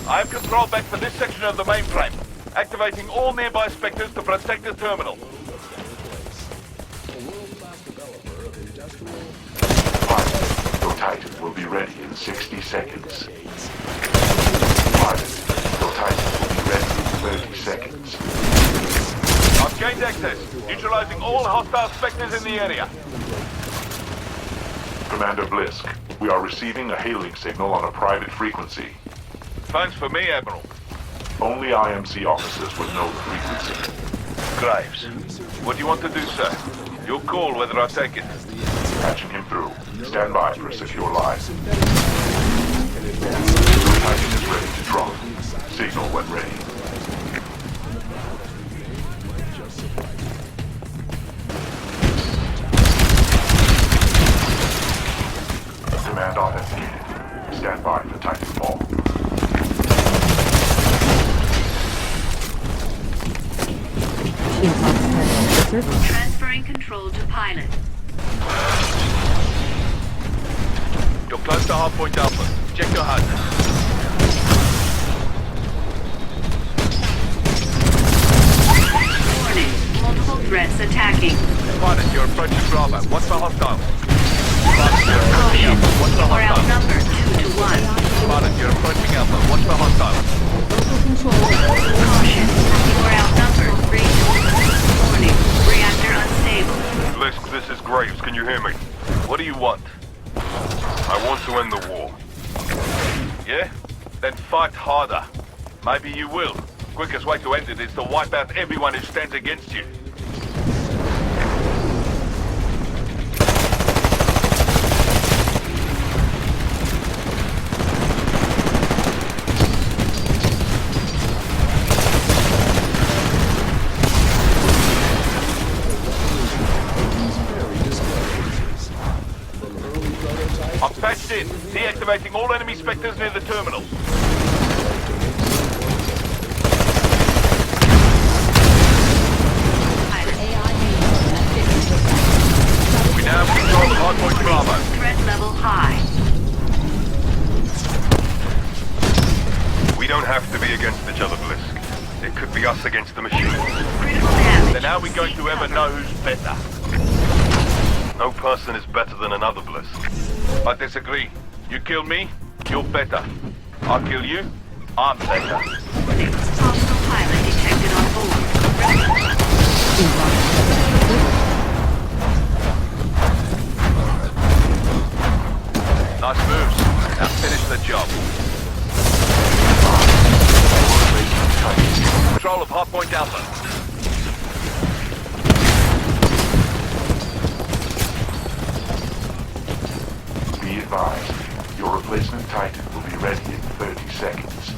I have control back for this section of the mainframe. Activating all nearby Spectres to protect the terminal. Your Titan will be ready in 60 seconds. Pilot, your Titan will be ready in 30 seconds. I've gained access, neutralizing all hostile Spectres in the area. Commander Blisk, we are receiving a hailing signal on a private frequency. Phone's for me, Admiral. Only IMC officers will know the frequency. Graves. What do you want to do, sir? Your call whether I take it. Patching him through. Stand by for a secure line. Titan is ready to drop. Signal when ready. Command authenticated. Stand by for Titanfall. Transferring control to pilot. You're close to hardpoint Alpha. Check your HUD. Warning. Multiple threats attacking. Pilot, you're approaching Bravo. What's the hostile? Pilot, you're approaching Caution. Alpha. What's the You are hostile? outnumbered 2 to 1. Pilot, you're approaching Alpha. What's the hostile? Caution. You are outnumbered 3 to 1. Warning. Reactor unstable. Blisk, this is Graves. Can you hear me? What do you want? I want to end the war. Yeah? Then fight harder. Maybe you will. Quickest way to end it is to wipe out everyone who stands against you. I'm patched in. Deactivating all enemy Spectres near the terminal. We now have control of hardpoint Bravo. Threat level high. We don't have to be against each other, Blisk. It could be us against the machine. Critical damage. Then how are we going to ever know who's better? No person is better than another, Blisk. I disagree. You kill me, you're better. I kill you, I'm better. Hostile pilot detected on board. Nice moves. Now finish the job. Control of hardpoint Alpha. Be advised, your replacement Titan will be ready in 30 seconds.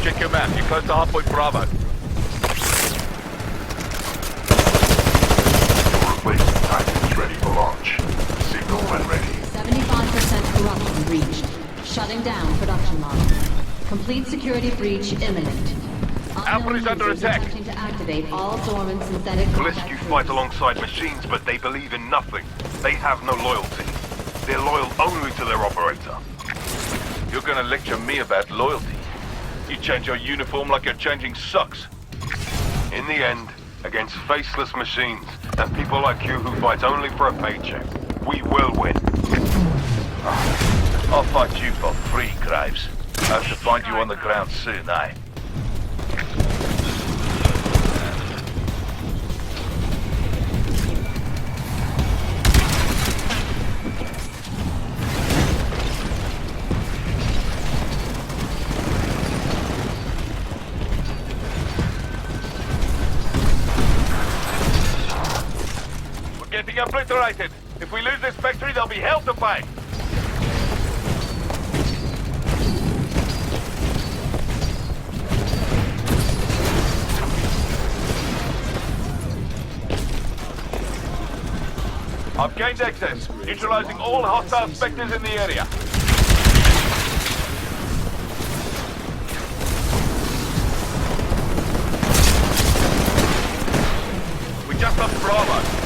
Check your map. You're close to hardpoint Bravo. Your replacement Titan is ready for launch. Signal when ready. 75% corruption breached. Shutting down production line. Complete security breach imminent. Alpha is under attack. Attempting to activate all dormant synthetic Blisk, you fight alongside machines, but they believe in nothing. They have no loyalty. They're loyal only to their operator. You're gonna lecture me about loyalty? You change your uniform like you're changing socks. In the end, against faceless machines and people like you who fight only for a paycheck, we will win. I'll fight you for free, Graves. I have to find you on the ground soon, eh? Getting obliterated. If we lose this factory, there'll be hell to pay. I've gained access, neutralizing all hostile specters in the area. We just lost Bravo.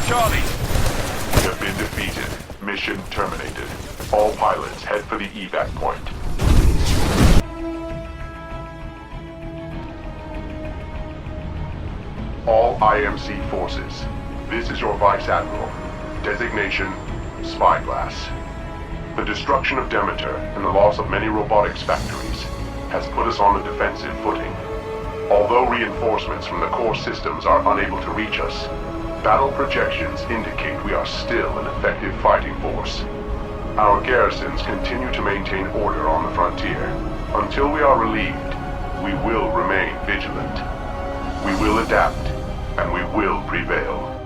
Charlie! We have been defeated. Mission terminated. All pilots head for the evac point. All IMC forces, this is your Vice Admiral. Designation, Spyglass. The destruction of Demeter and the loss of many robotics factories has put us on a defensive footing. Although reinforcements from the core systems are unable to reach us, battle projections indicate we are still an effective fighting force. Our garrisons continue to maintain order on the frontier. Until we are relieved, we will remain vigilant. We will adapt, and we will prevail.